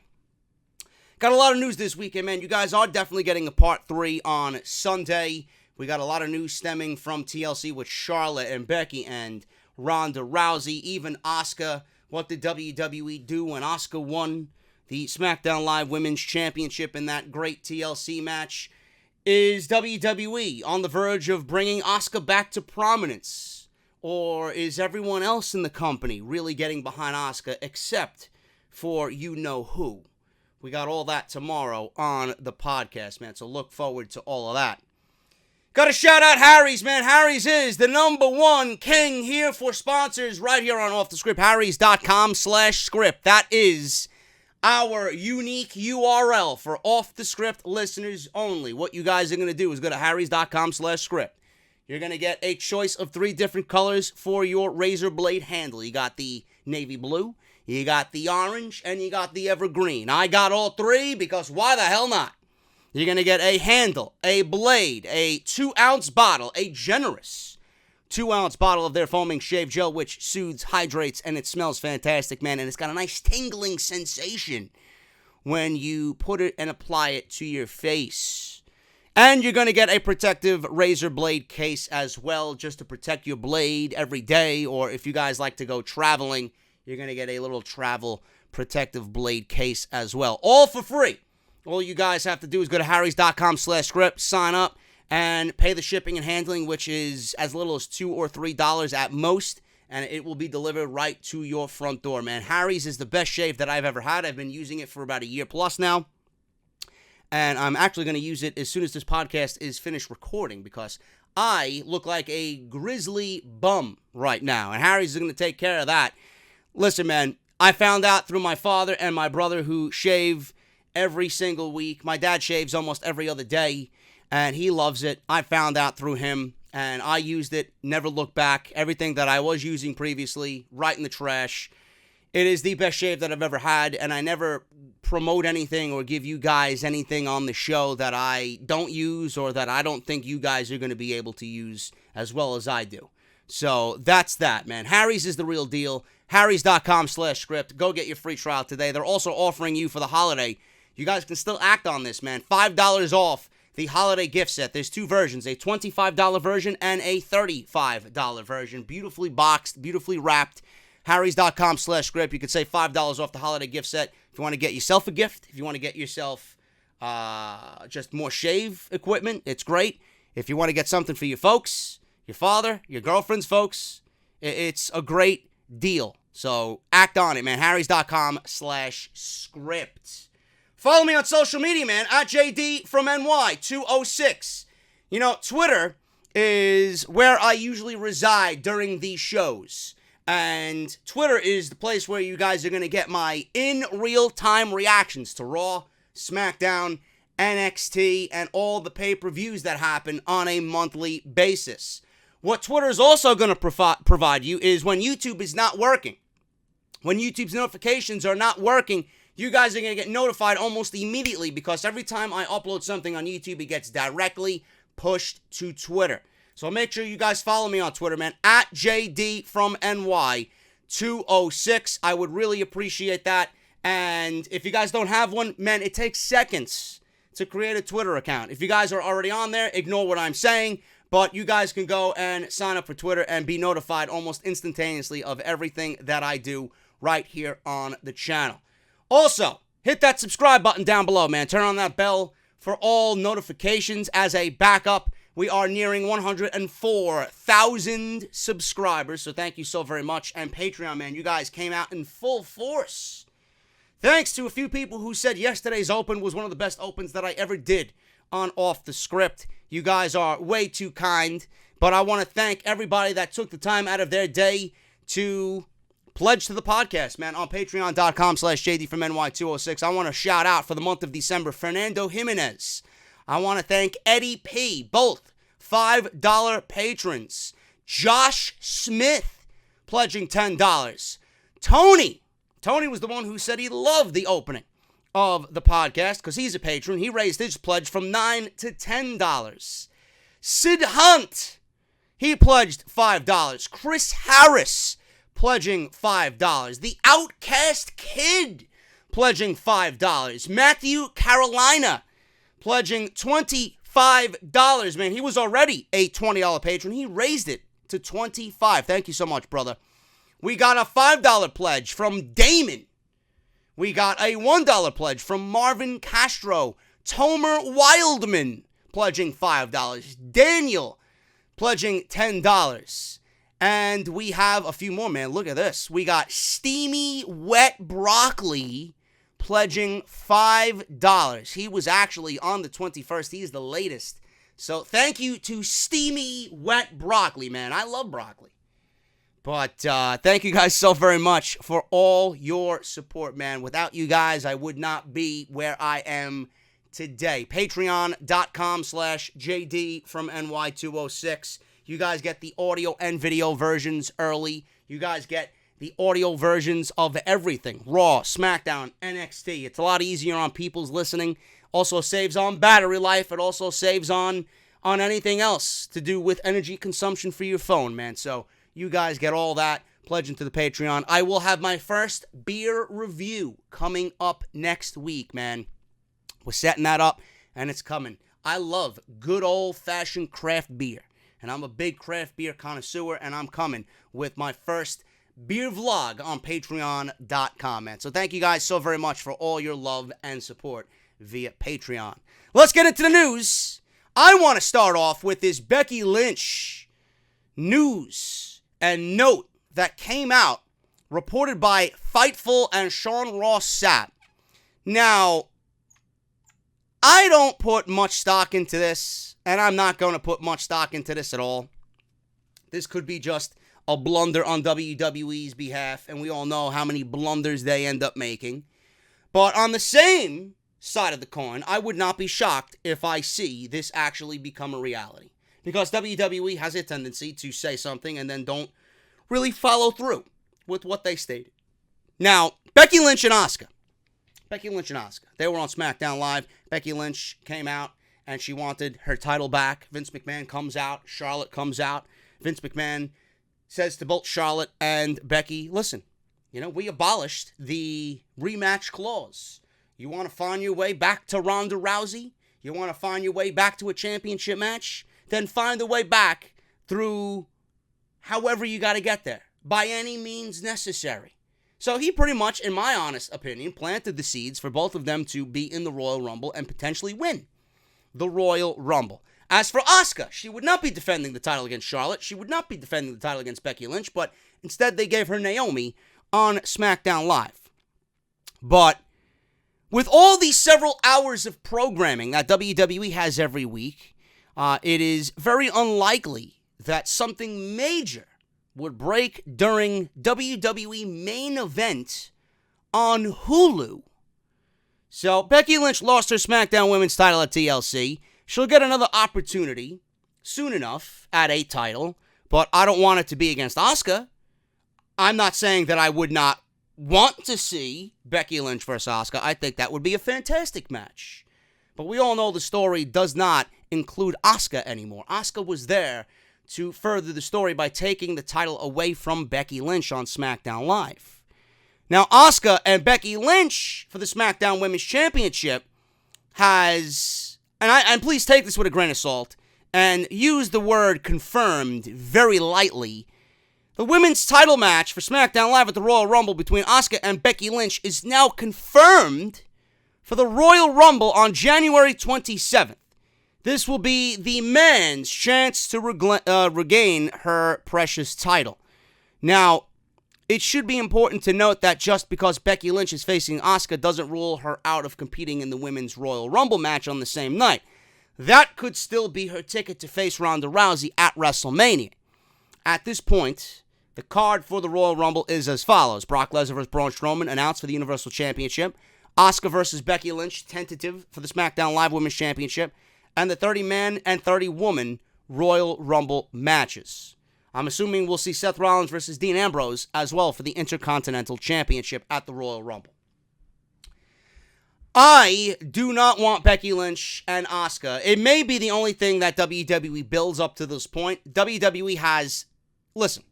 Got a lot of news this weekend, man. You guys are definitely getting a part 3 on Sunday. We got a lot of news stemming from TLC with Charlotte and Becky and Ronda Rousey, even Asuka. What did WWE do when Asuka won the SmackDown Live Women's Championship in that great TLC match? Is WWE on the verge of bringing Asuka back to prominence? Or is everyone else in the company really getting behind Asuka except for you-know-who? We got all that tomorrow on the podcast, man, so look forward to all of that. Got to shout out Harry's, man. Harry's is the #1 king here for sponsors right here on Off the Script. Harrys.com/script. That is our unique URL for Off the Script listeners only. What you guys are going to do is go to Harrys.com/script. You're going to get a choice of 3 different colors for your razor blade handle. You got the navy blue, you got the orange, and you got the evergreen. I got all 3 because why the hell not? You're going to get a handle, a blade, a 2-ounce bottle, a generous 2-ounce bottle of their foaming shave gel, which soothes, hydrates, and it smells fantastic, man. And it's got a nice tingling sensation when you put it and apply it to your face. And you're going to get a protective razor blade case as well, just to protect your blade every day. Or if you guys like to go traveling, you're going to get a little travel protective blade case as well. All for free. All you guys have to do is go to harrys.com/script, sign up, and pay the shipping and handling, which is as little as $2 or $3 at most. And it will be delivered right to your front door, man. Harry's is the best shave that I've ever had. I've been using it for about a year plus now. And I'm actually going to use it as soon as this podcast is finished recording, because I look like a grizzly bum right now. And Harry's is going to take care of that. Listen, man, I found out through my father and my brother, who shave every single week. My dad shaves almost every other day, and he loves it. I found out through him, and I used it, never looked back. Everything that I was using previously, right in the trash. It is the best shave that I've ever had, and I never promote anything or give you guys anything on the show that I don't use or that I don't think you guys are going to be able to use as well as I do. So that's that, man. Harry's is the real deal. Harrys.com/script. Go get your free trial today. They're also offering you for the holiday. You guys can still act on this, man. $5 off the holiday gift set. There's two versions, a $25 version and a $35 version. Beautifully boxed, beautifully wrapped. Harrys.com/script. You could save $5 off the holiday gift set. If you want to get yourself a gift, if you want to get yourself just more shave equipment, it's great. If you want to get something for your folks, your father, your girlfriend's folks, it's a great deal. So act on it, man. Harrys.com/script. Follow me on social media, man, at JD from NY206. You know, Twitter is where I usually reside during these shows. And Twitter is the place where you guys are going to get my in real-time reactions to Raw, SmackDown, NXT, and all the pay-per-views that happen on a monthly basis. What Twitter is also going to provide you is when YouTube is not working. When YouTube's notifications are not working, you guys are going to get notified almost immediately, because every time I upload something on YouTube, it gets directly pushed to Twitter. So make sure you guys follow me on Twitter, man, at JD from NY206. I would really appreciate that. And if you guys don't have one, man, it takes seconds to create a Twitter account. If you guys are already on there, ignore what I'm saying. But you guys can go and sign up for Twitter and be notified almost instantaneously of everything that I do right here on the channel. Also, hit that subscribe button down below, man. Turn on that bell for all notifications. As a backup, we are nearing 104,000 subscribers, so thank you so very much. And Patreon, man, you guys came out in full force. Thanks to a few people who said yesterday's open was one of the best opens that I ever did on Off the Script. You guys are way too kind, but I want to thank everybody that took the time out of their day to pledge to the podcast, man, on patreon.com/JD from NY206. I want to shout out for the month of December, Fernando Jimenez. I want to thank Eddie P., both $5 patrons. Josh Smith, pledging $10. Tony was the one who said he loved the opening of the podcast because he's a patron. He raised his pledge from $9 to $10. Sid Hunt, he pledged $5. Chris Harris, pledging $5. The Outcast Kid, pledging $5. Matthew Carolina, pledging $25, man. He was already a $20 patron. He raised it to $25. Thank you so much, brother. We got a $5 pledge from Damon. We got a $1 pledge from Marvin Castro. Tomer Wildman, pledging $5. Daniel, pledging $10. And we have a few more, man. Look at this. We got Steamy Wet Broccoli, pledging $5. He was actually on the 21st. He is the latest. So thank you to Steamy Wet Broccoli, man. I love broccoli. But thank you guys so very much for all your support, man. Without you guys, I would not be where I am today. Patreon.com/JD from NY206. You guys get the audio and video versions early. You guys get the audio versions of everything. Raw, SmackDown, NXT. It's a lot easier on people's listening. Also saves on battery life. It also saves on anything else to do with energy consumption for your phone, man. So you guys get all that. Pledging to the Patreon. I will have my first beer review coming up next week, man. We're setting that up, and it's coming. I love good old-fashioned craft beer. And I'm a big craft beer connoisseur, and I'm coming with my first beer vlog on patreon.com, man. So thank you guys so very much for all your love and support via Patreon. Let's get into the news. I want to start off with this Becky Lynch news and note that came out, reported by Fightful and Sean Ross Sapp. Now, I don't put much stock into this, and I'm not going to put much stock into this at all. This could be just a blunder on WWE's behalf, and we all know how many blunders they end up making. But on the same side of the coin, I would not be shocked if I see this actually become a reality. Because WWE has a tendency to say something and then don't really follow through with what they stated. Now, Becky Lynch and Asuka. They were on SmackDown Live. Becky Lynch came out and she wanted her title back. Vince McMahon comes out. Charlotte comes out. Vince McMahon says to both Charlotte and Becky, listen, we abolished the rematch clause. You want to find your way back to Ronda Rousey? You want to find your way back to a championship match? Then find a way back through however you got to get there, by any means necessary. So he pretty much, in my honest opinion, planted the seeds for both of them to be in the Royal Rumble and potentially win the Royal Rumble. As for Asuka, she would not be defending the title against Charlotte. She would not be defending the title against Becky Lynch, but instead they gave her Naomi on SmackDown Live. But with all these several hours of programming that WWE has every week, it is very unlikely that something major would break during WWE main event on Hulu. So Becky Lynch lost her SmackDown Women's title at TLC. She'll get another opportunity soon enough at a title, but I don't want it to be against Asuka. I'm not saying that I would not want to see Becky Lynch versus Asuka. I think that would be a fantastic match. But we all know the story does not include Asuka anymore. Asuka was there to further the story by taking the title away from Becky Lynch on SmackDown Live. Now, Asuka and Becky Lynch for the SmackDown Women's Championship has, and please take this with a grain of salt, and use the word confirmed very lightly. The women's title match for SmackDown Live at the Royal Rumble between Asuka and Becky Lynch is now confirmed for the Royal Rumble on January 27th. This will be the man's chance to regain her precious title. Now, it should be important to note that just because Becky Lynch is facing Asuka doesn't rule her out of competing in the Women's Royal Rumble match on the same night. That could still be her ticket to face Ronda Rousey at WrestleMania. At this point, the card for the Royal Rumble is as follows. Brock Lesnar vs. Braun Strowman announced for the Universal Championship. Asuka versus Becky Lynch tentative for the SmackDown Live Women's Championship. And the 30-man and 30-woman Royal Rumble matches. I'm assuming we'll see Seth Rollins versus Dean Ambrose as well for the Intercontinental Championship at the Royal Rumble. I do not want Becky Lynch and Asuka. It may be the only thing that WWE builds up to this point. WWE has... Listen,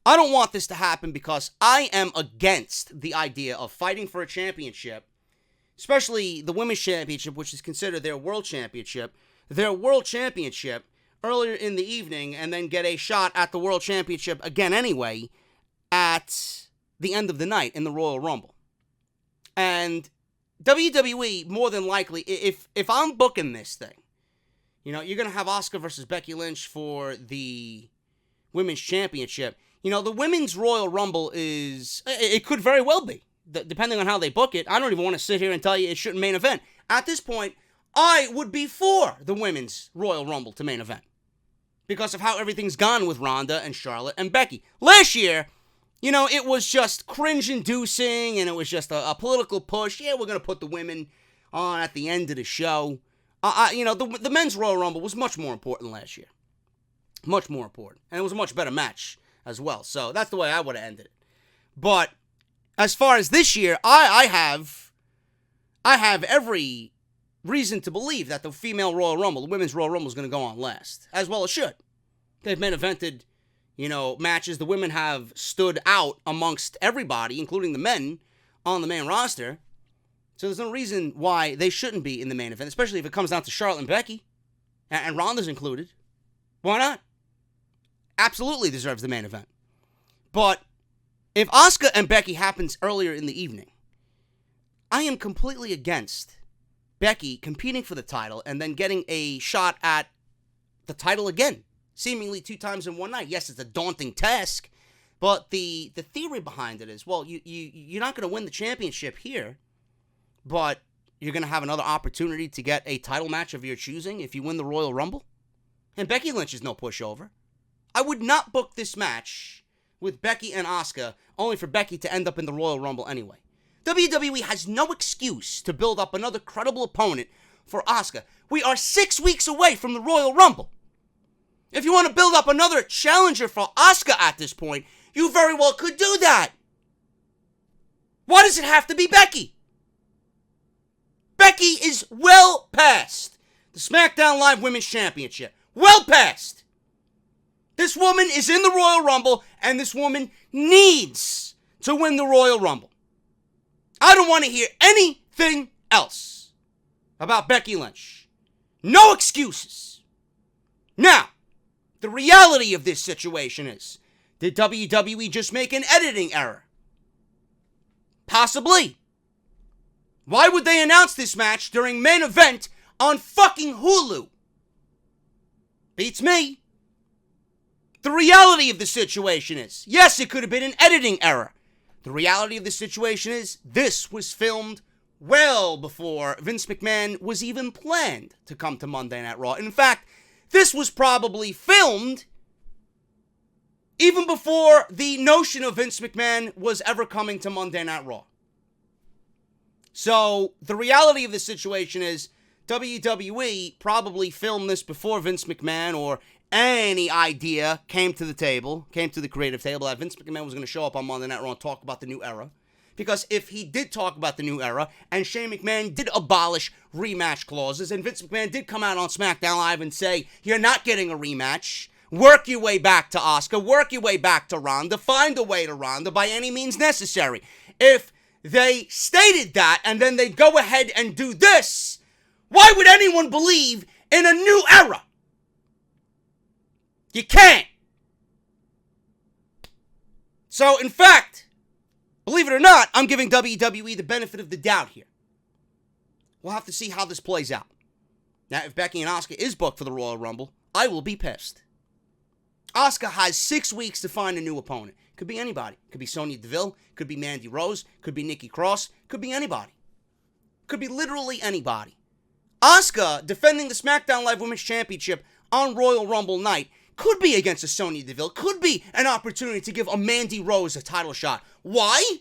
I don't want this to happen because I am against the idea of fighting for a championship, especially the Women's Championship, which is considered their World Championship, earlier in the evening, and then get a shot at the World Championship again anyway at the end of the night in the Royal Rumble. And WWE, more than likely, if I'm booking this thing, you're going to have Asuka versus Becky Lynch for the Women's Championship. The Women's Royal Rumble it could very well be, depending on how they book it. I don't even want to sit here and tell you it shouldn't main event. At this point, I would be for the Women's Royal Rumble to main event because of how everything's gone with Ronda and Charlotte and Becky. Last year, it was just cringe-inducing, and it was just a political push. Yeah, we're going to put the women on at the end of the show. The men's Royal Rumble was much more important last year. Much more important. And it was a much better match as well. So that's the way I would have ended it. But as far as this year, I have every reason to believe that the female Royal Rumble, the Women's Royal Rumble, is going to go on last. As well it should. They've main evented matches. The women have stood out amongst everybody, including the men, on the main roster. So there's no reason why they shouldn't be in the main event, especially if it comes down to Charlotte and Becky, and Ronda's included. Why not? Absolutely deserves the main event. But if Asuka and Becky happens earlier in the evening, I am completely against Becky competing for the title and then getting a shot at the title again, seemingly 2 times in one night. Yes, it's a daunting task, but the theory behind it is, well, you're not going to win the championship here, but you're going to have another opportunity to get a title match of your choosing if you win the Royal Rumble. And Becky Lynch is no pushover. I would not book this match with Becky and Asuka only for Becky to end up in the Royal Rumble anyway. WWE has no excuse to build up another credible opponent for Asuka. We are 6 weeks away from the Royal Rumble. If you want to build up another challenger for Asuka at this point, you very well could do that. Why does it have to be Becky? Becky is well past the SmackDown Live Women's Championship. Well past. This woman is in the Royal Rumble, and this woman needs to win the Royal Rumble. I don't want to hear anything else about Becky Lynch. No excuses. Now, the reality of this situation is, did WWE just make an editing error? Possibly. Why would they announce this match during main event on fucking Hulu? Beats me. The reality of the situation is, yes, it could have been an editing error. The reality of the situation is, this was filmed well before Vince McMahon was even planned to come to Monday Night Raw. In fact, this was probably filmed even before the notion of Vince McMahon was ever coming to Monday Night Raw. So, the reality of the situation is, WWE probably filmed this before Vince McMahon or any idea came to the creative table, that Vince McMahon was going to show up on Monday Night Raw and talk about the new era. Because if he did talk about the new era, and Shane McMahon did abolish rematch clauses, and Vince McMahon did come out on SmackDown Live and say, you're not getting a rematch, work your way back to Asuka, work your way back to Ronda, find a way to Ronda by any means necessary. If they stated that, and then they'd go ahead and do this, why would anyone believe in a new era? You can't. So, in fact, believe it or not, I'm giving WWE the benefit of the doubt here. We'll have to see how this plays out. Now, if Becky and Asuka is booked for the Royal Rumble, I will be pissed. Asuka has 6 weeks to find a new opponent. Could be anybody. Could be Sonya Deville. Could be Mandy Rose. Could be Nikki Cross. Could be anybody. Could be literally anybody. Asuka defending the SmackDown Live Women's Championship on Royal Rumble night could be against a Sonya Deville, could be an opportunity to give a Mandy Rose a title shot. Why?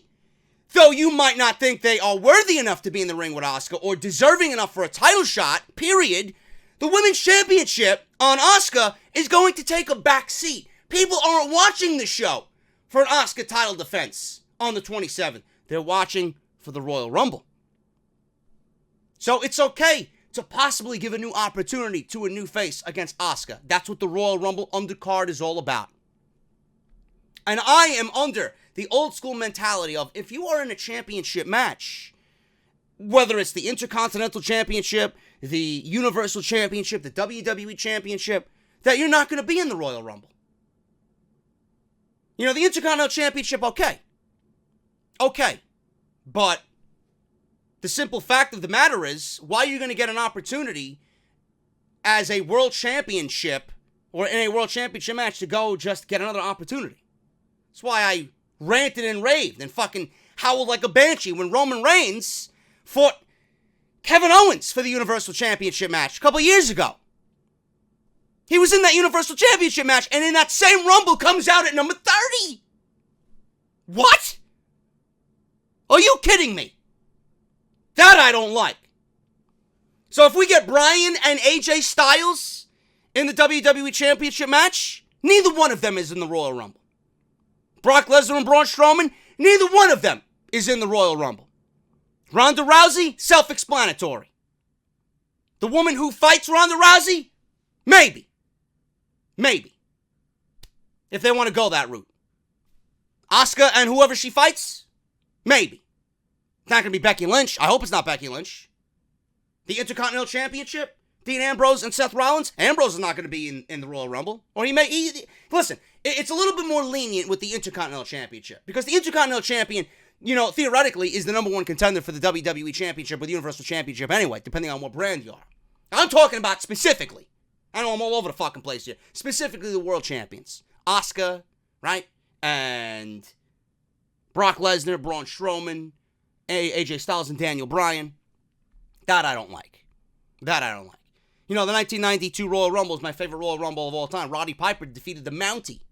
Though you might not think they are worthy enough to be in the ring with Asuka or deserving enough for a title shot, period, the Women's Championship on Asuka is going to take a back seat. People aren't watching the show for an Asuka title defense on the 27th. They're watching for the Royal Rumble. So it's okay to possibly give a new opportunity to a new face against Asuka. That's what the Royal Rumble undercard is all about. And I am under the old school mentality of, if you are in a championship match, whether it's the Intercontinental Championship, the Universal Championship, the WWE Championship, that you're not going to be in the Royal Rumble. You know, the Intercontinental Championship, okay. Okay. But the simple fact of the matter is, why are you going to get an opportunity as a world championship or in a world championship match to go just get another opportunity? That's why I ranted and raved and fucking howled like a banshee when Roman Reigns fought Kevin Owens for the Universal Championship match a couple years ago. He was in that Universal Championship match, and in that same Rumble comes out at number 30. What? Are you kidding me? That I don't like. So if we get Bryan and AJ Styles in the WWE Championship match, neither one of them is in the Royal Rumble. Brock Lesnar and Braun Strowman, neither one of them is in the Royal Rumble. Ronda Rousey, self-explanatory. The woman who fights Ronda Rousey, maybe. Maybe. If they want to go that route. Asuka and whoever she fights, maybe. It's not going to be Becky Lynch. I hope it's not Becky Lynch. The Intercontinental Championship, Dean Ambrose and Seth Rollins. Ambrose is not going to be in the Royal Rumble. Or listen, it's a little bit more lenient with the Intercontinental Championship. Because the Intercontinental Champion, theoretically, is the number one contender for the WWE Championship or the Universal Championship anyway, depending on what brand you are. I'm talking about specifically. I know I'm all over the fucking place here. Specifically the world champions. Asuka, right? And Brock Lesnar, Braun Strowman, AJ Styles, and Daniel Bryan. That I don't like. The 1992 Royal Rumble is my favorite Royal Rumble of all time. Roddy Piper defeated the Mountie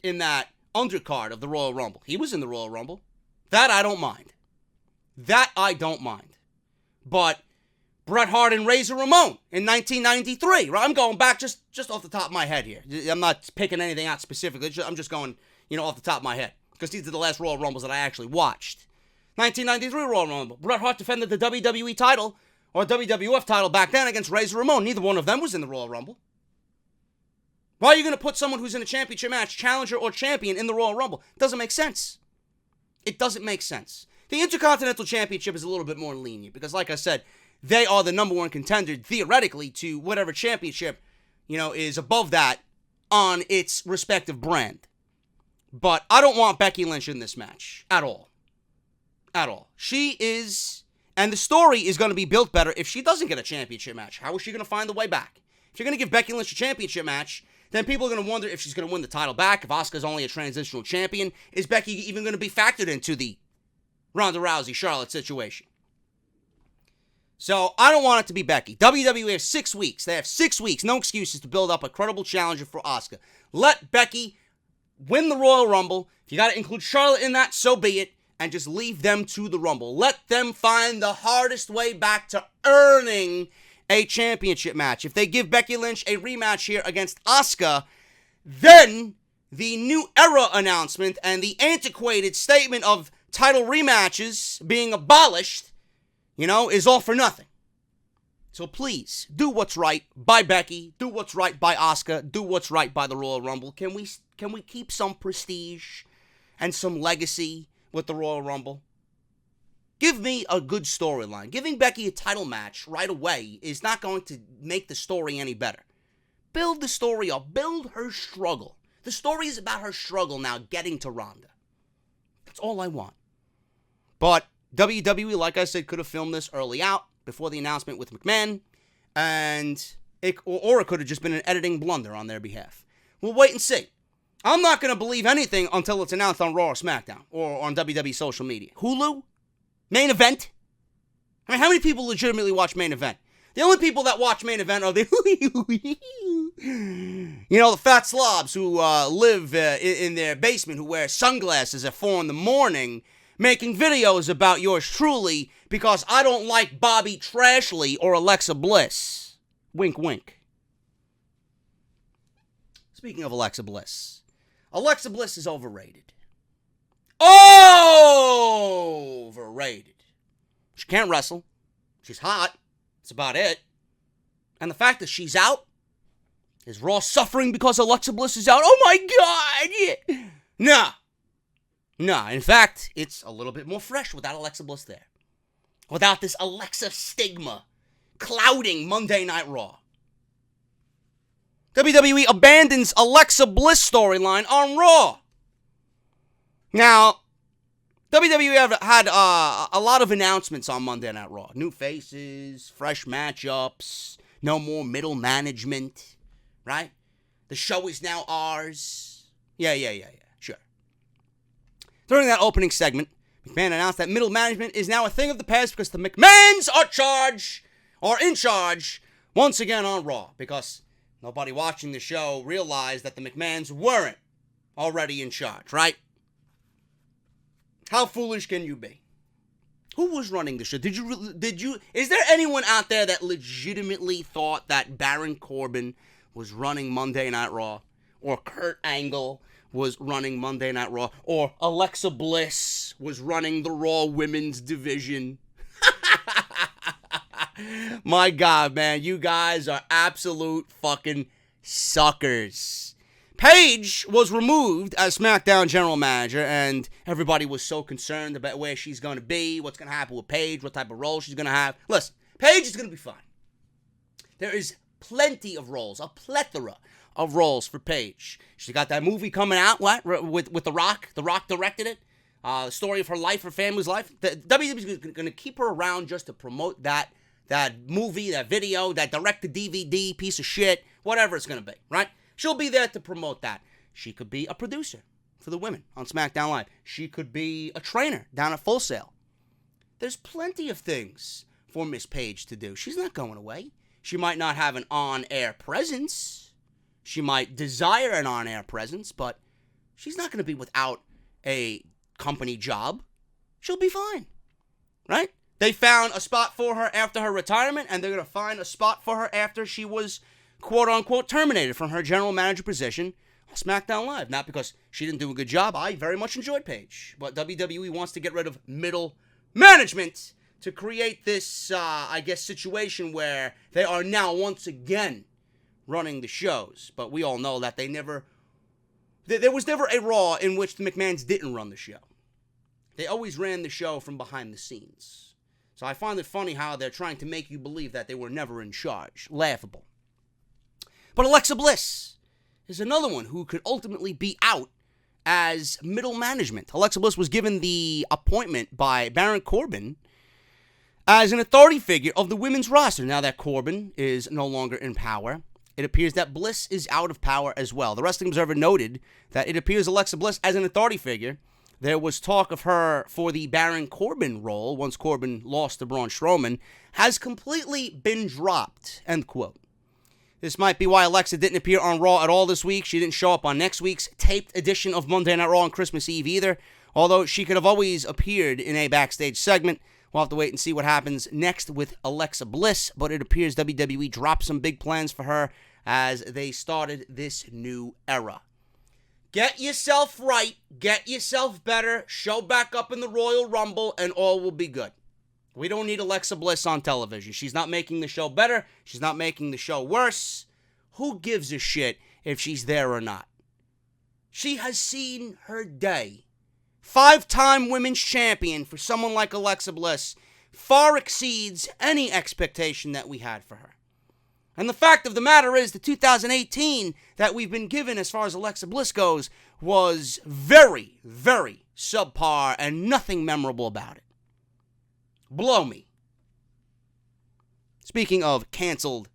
in that undercard of the Royal Rumble. He was in the Royal Rumble. That I don't mind. But Bret Hart and Razor Ramon in 1993. Right? I'm going back just off the top of my head here. I'm not picking anything out specifically. I'm just going, off the top of my head. Because these are the last Royal Rumbles that I actually watched. 1993 Royal Rumble. Bret Hart defended the WWE title, or WWF title back then, against Razor Ramon. Neither one of them was in the Royal Rumble. Why are you going to put someone who's in a championship match, challenger or champion, in the Royal Rumble? It doesn't make sense. It doesn't make sense. The Intercontinental Championship is a little bit more lenient, because like I said, they are the number one contender, theoretically, to whatever championship, is above that on its respective brand. But I don't want Becky Lynch in this match. At all. She is, and the story is going to be built better if she doesn't get a championship match. How is she going to find the way back? If you're going to give Becky Lynch a championship match, then people are going to wonder if she's going to win the title back, if Asuka's only a transitional champion. Is Becky even going to be factored into the Ronda Rousey-Charlotte situation? So, I don't want it to be Becky. WWE has 6 weeks. They have 6 weeks, no excuses, to build up a credible challenger for Asuka. Let Becky win the Royal Rumble. If you got to include Charlotte in that, so be it. And just leave them to the Rumble. Let them find the hardest way back to earning a championship match. If they give Becky Lynch a rematch here against Asuka, then the new era announcement and the antiquated statement of title rematches being abolished, is all for nothing. So please, do what's right by Becky. Do what's right by Asuka. Do what's right by the Royal Rumble. Can we keep some prestige and some legacy with the Royal Rumble? Give me a good storyline. Giving Becky a title match right away is not going to make the story any better. Build the story up. Build her struggle. The story is about her struggle now getting to Ronda. That's all I want. But WWE, like I said, could have filmed this early out before the announcement with McMahon, and it could have just been an editing blunder on their behalf. We'll wait and see. I'm not going to believe anything until it's announced on Raw or SmackDown or on WWE social media. Hulu? Main Event? I mean, how many people legitimately watch Main Event? The only people that watch Main Event are the fat slobs who live in their basement, who wear sunglasses at 4 a.m, making videos about yours truly because I don't like Bobby Trashley or Alexa Bliss. Wink, wink. Speaking of Alexa Bliss is overrated. Overrated. She can't wrestle. She's hot. That's about it. And the fact that she's out, is Raw suffering because Alexa Bliss is out? Oh my God! Nah. In fact, it's a little bit more fresh without Alexa Bliss there. Without this Alexa stigma clouding Monday Night Raw. WWE abandons Alexa Bliss storyline on Raw. Now, WWE had a lot of announcements on Monday Night Raw. New faces, fresh matchups, no more middle management, right? The show is now ours. Yeah, sure. During that opening segment, McMahon announced that middle management is now a thing of the past because the McMahons are in charge once again on Raw, because nobody watching the show realized that the McMahons weren't already in charge, right? How foolish can you be? Who was running the show? Is there anyone out there that legitimately thought that Baron Corbin was running Monday Night Raw? Or Kurt Angle was running Monday Night Raw? Or Alexa Bliss was running the Raw Women's Division? My God, man, you guys are absolute fucking suckers. Paige was removed as SmackDown general manager, and everybody was so concerned about where she's going to be, what's going to happen with Paige, what type of role she's going to have. Listen, Paige is going to be fine. There is plenty of roles, a plethora of roles for Paige. She got that movie coming out, with The Rock. The Rock directed it. The story of her life, her family's life. The WWE is going to keep her around just to promote that movie, that video, that direct-to-DVD piece of shit, whatever it's going to be, right? She'll be there to promote that. She could be a producer for the women on SmackDown Live. She could be a trainer down at Full Sail. There's plenty of things for Miss Paige to do. She's not going away. She might not have an on-air presence. She might desire an on-air presence, but she's not going to be without a company job. She'll be fine, right? They found a spot for her after her retirement, and they're going to find a spot for her after she was quote-unquote terminated from her general manager position on SmackDown Live. Not because she didn't do a good job. I very much enjoyed Paige. But WWE wants to get rid of middle management to create this, situation where they are now once again running the shows. But we all know that there was never a Raw in which the McMahons didn't run the show. They always ran the show from behind the scenes. So I find it funny how they're trying to make you believe that they were never in charge. Laughable. But Alexa Bliss is another one who could ultimately be out as middle management. Alexa Bliss was given the appointment by Baron Corbin as an authority figure of the women's roster. Now that Corbin is no longer in power, it appears that Bliss is out of power as well. The Wrestling Observer noted that it appears Alexa Bliss, as an authority figure, there was talk of her for the Baron Corbin role once Corbin lost to Braun Strowman, has completely been dropped, end quote. This might be why Alexa didn't appear on Raw at all this week. She didn't show up on next week's taped edition of Monday Night Raw on Christmas Eve either, although she could have always appeared in a backstage segment. We'll have to wait and see what happens next with Alexa Bliss, but it appears WWE dropped some big plans for her as they started this new era. Get yourself right, get yourself better, show back up in the Royal Rumble, and all will be good. We don't need Alexa Bliss on television. She's not making the show better. She's not making the show worse. Who gives a shit if she's there or not? She has seen her day. 5-time women's champion for someone like Alexa Bliss far exceeds any expectation that we had for her. And the fact of the matter is, the 2018 that we've been given as far as Alexa Bliss goes was very, very subpar and nothing memorable about it. Blow me. Speaking of canceled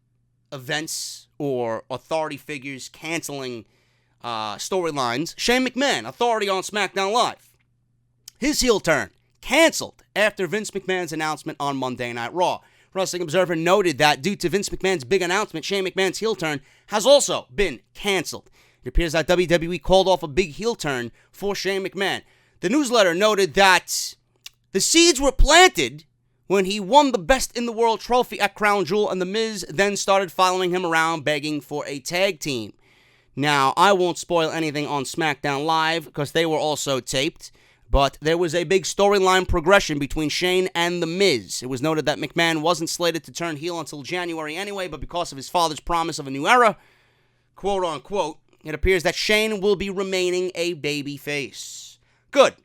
events or authority figures canceling storylines, Shane McMahon, authority on SmackDown Live. His heel turn canceled after Vince McMahon's announcement on Monday Night Raw. Wrestling Observer noted that due to Vince McMahon's big announcement, Shane McMahon's heel turn has also been canceled. It appears that WWE called off a big heel turn for Shane McMahon. The newsletter noted that the seeds were planted when he won the Best in the World trophy at Crown Jewel, and The Miz then started following him around begging for a tag team. Now, I won't spoil anything on SmackDown Live because they were also taped, but there was a big storyline progression between Shane and The Miz. It was noted that McMahon wasn't slated to turn heel until January anyway, but because of his father's promise of a new era, quote-unquote, it appears that Shane will be remaining a babyface. Good.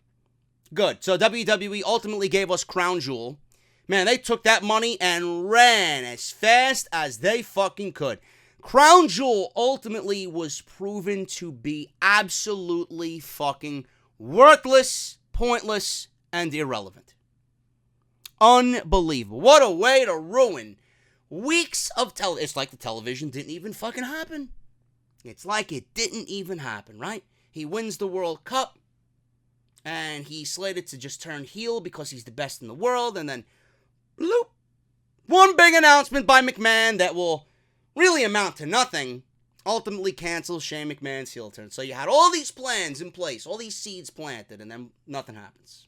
So WWE ultimately gave us Crown Jewel. Man, they took that money and ran as fast as they fucking could. Crown Jewel ultimately was proven to be absolutely fucking worthless, pointless, and irrelevant. Unbelievable. What a way to ruin weeks of television. It's like the television didn't even fucking happen. It's like it didn't even happen, right? He wins the World Cup, and he's slated to just turn heel because he's the best in the world, and then, bloop, one big announcement by McMahon that will really amount to nothing, ultimately cancels Shane McMahon's heel turn. So you had all these plans in place, all these seeds planted, and then nothing happens.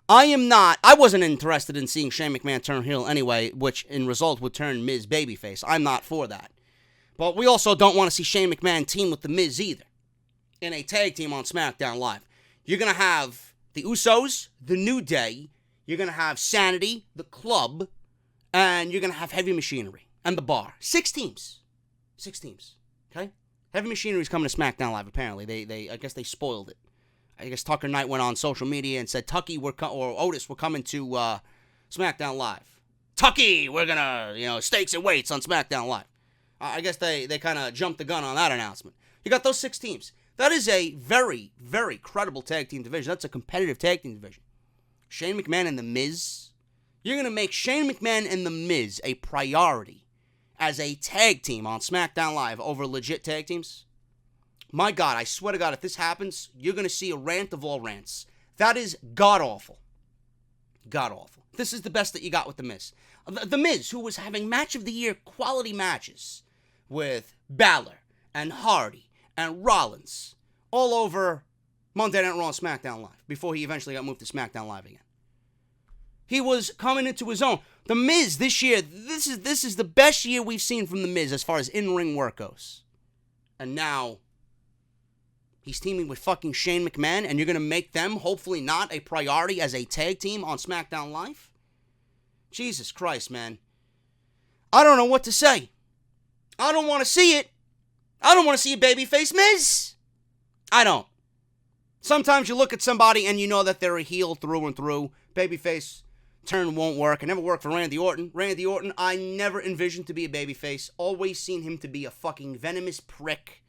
I wasn't interested in seeing Shane McMahon turn heel anyway, which in result would turn Miz babyface. I'm not for that. But we also don't want to see Shane McMahon team with The Miz either in a tag team on SmackDown Live. You're going to have the Usos, the New Day, you're going to have Sanity, the Club, and you're going to have Heavy Machinery and the Bar. 6 teams. Okay? Heavy Machinery's coming to SmackDown Live, apparently. I guess they spoiled it. I guess Tucker Knight went on social media and said or Otis were coming to SmackDown Live. Tucky, we're gonna, stakes and weights on SmackDown Live. I guess they kind of jumped the gun on that announcement. You got those 6 teams. That is a very, very credible tag team division. That's a competitive tag team division. Shane McMahon and The Miz. You're going to make Shane McMahon and The Miz a priority as a tag team on SmackDown Live over legit tag teams? My God, I swear to God, if this happens, you're going to see a rant of all rants. That is god-awful. God-awful. This is the best that you got with The Miz. The Miz, who was having match of the year quality matches with Balor and Hardy and Rollins all over Monday Night Raw and SmackDown Live before he eventually got moved to SmackDown Live again. He was coming into his own. The Miz this year, this is the best year we've seen from The Miz as far as in-ring work goes. And now he's teaming with fucking Shane McMahon, and you're going to make them, hopefully not, a priority as a tag team on SmackDown Live? Jesus Christ, man. I don't know what to say. I don't want to see it. I don't want to see a babyface Miz. I don't. Sometimes you look at somebody and you know that they're a heel through and through. Babyface turn won't work. It never worked for Randy Orton. Randy Orton, I never envisioned to be a babyface. Always seen him to be a fucking venomous prick.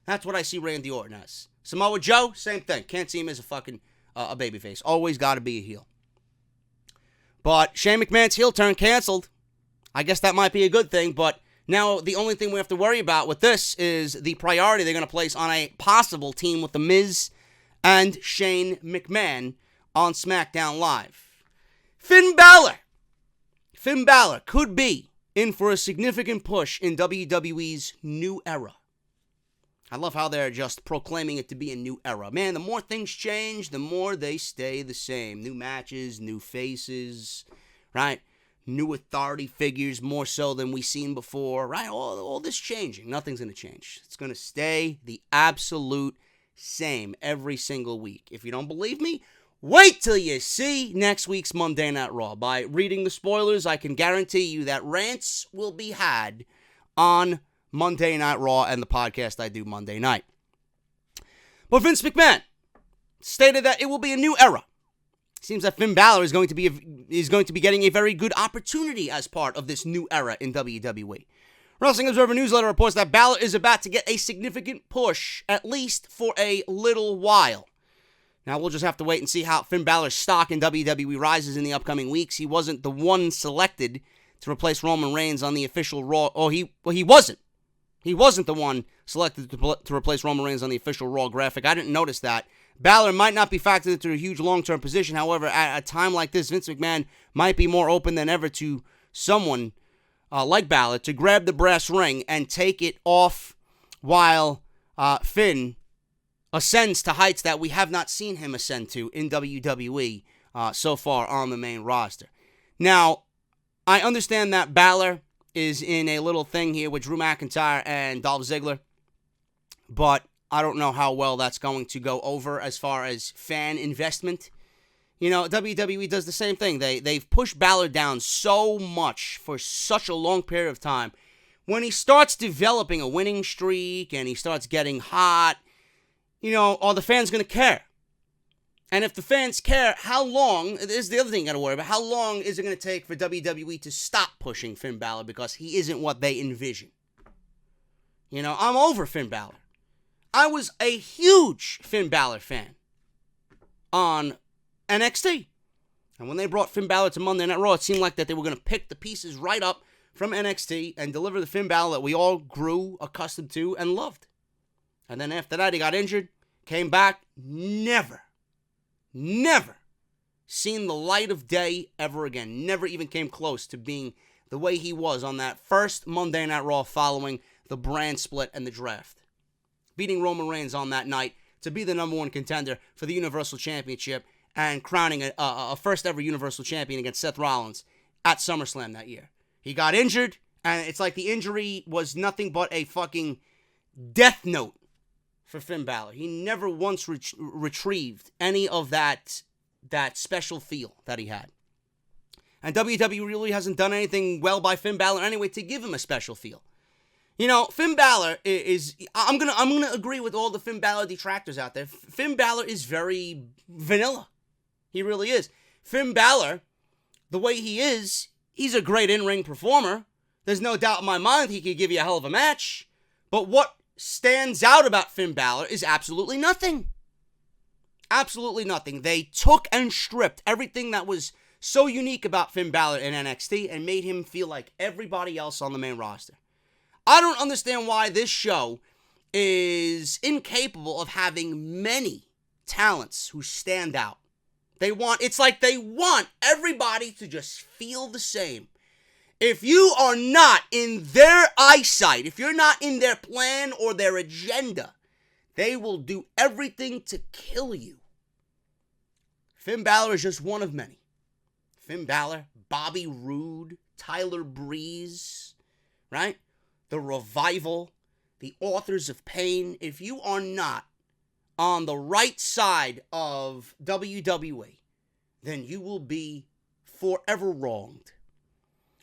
That's what I see Randy Orton as. Samoa Joe, same thing. Can't see him as a fucking a babyface. Always got to be a heel. But Shane McMahon's heel turn canceled. I guess that might be a good thing, but now the only thing we have to worry about with this is the priority they're going to place on a possible team with The Miz and Shane McMahon on SmackDown Live. Finn Balor could be in for a significant push in WWE's new era. I love how they're just proclaiming it to be a new era. Man, the more things change, the more they stay the same. New matches, new faces, right? New authority figures more so than we've seen before, right? All this changing. Nothing's going to change. It's going to stay the absolute same every single week. If you don't believe me, wait till you see next week's Monday Night Raw. By reading the spoilers, I can guarantee you that rants will be had on Monday Night Raw and the podcast I do Monday night. But Vince McMahon stated that it will be a new era. Seems that Finn Balor is going to be getting a very good opportunity as part of this new era in WWE. Wrestling Observer Newsletter reports that Balor is about to get a significant push, at least for a little while. Now, we'll just have to wait and see how Finn Balor's stock in WWE rises in the upcoming weeks. He wasn't the one selected to replace Roman Reigns on the official Raw. He wasn't. He wasn't the one selected to replace Roman Reigns on the official Raw graphic. I didn't notice that. Balor might not be factored into a huge long-term position. However, at a time like this, Vince McMahon might be more open than ever to someone like Balor to grab the brass ring and take it off while Finn ascends to heights that we have not seen him ascend to in WWE so far on the main roster. Now, I understand that Balor is in a little thing here with Drew McIntyre and Dolph Ziggler, but I don't know how well that's going to go over as far as fan investment. You know, WWE does the same thing. They've pushed Balor down so much for such a long period of time. When he starts developing a winning streak and he starts getting hot, are the fans going to care? And if the fans care, how long, this is the other thing you got to worry about, how long is it going to take for WWE to stop pushing Finn Balor because he isn't what they envision? I'm over Finn Balor. I was a huge Finn Balor fan on NXT. And when they brought Finn Balor to Monday Night Raw, it seemed like that they were going to pick the pieces right up from NXT and deliver the Finn Balor that we all grew accustomed to and loved. And then after that, he got injured, came back, never seen the light of day ever again. Never even came close to being the way he was on that first Monday Night Raw following the brand split and the draft. Beating Roman Reigns on that night to be the number one contender for the Universal Championship and crowning a first ever Universal Champion against Seth Rollins at Summerslam that year. He got injured, and it's like the injury was nothing but a fucking death note for Finn Balor. He never once retrieved any of that special feel that he had. And WWE really hasn't done anything well by Finn Balor anyway to give him a special feel. You know, Finn Balor is I'm gonna agree with all the Finn Balor detractors out there. Finn Balor is very vanilla. He really is. Finn Balor, the way he is, he's a great in-ring performer. There's no doubt in my mind he could give you a hell of a match. But what stands out about Finn Balor is absolutely nothing. Absolutely nothing. They took and stripped everything that was so unique about Finn Balor in NXT and made him feel like everybody else on the main roster. I don't understand why this show is incapable of having many talents who stand out. It's like they want everybody to just feel the same. If you are not in their eyesight, if you're not in their plan or their agenda, they will do everything to kill you. Finn Balor is just one of many. Finn Balor, Bobby Roode, Tyler Breeze, right? The Revival, the Authors of Pain. If you are not on the right side of WWE, then you will be forever wronged.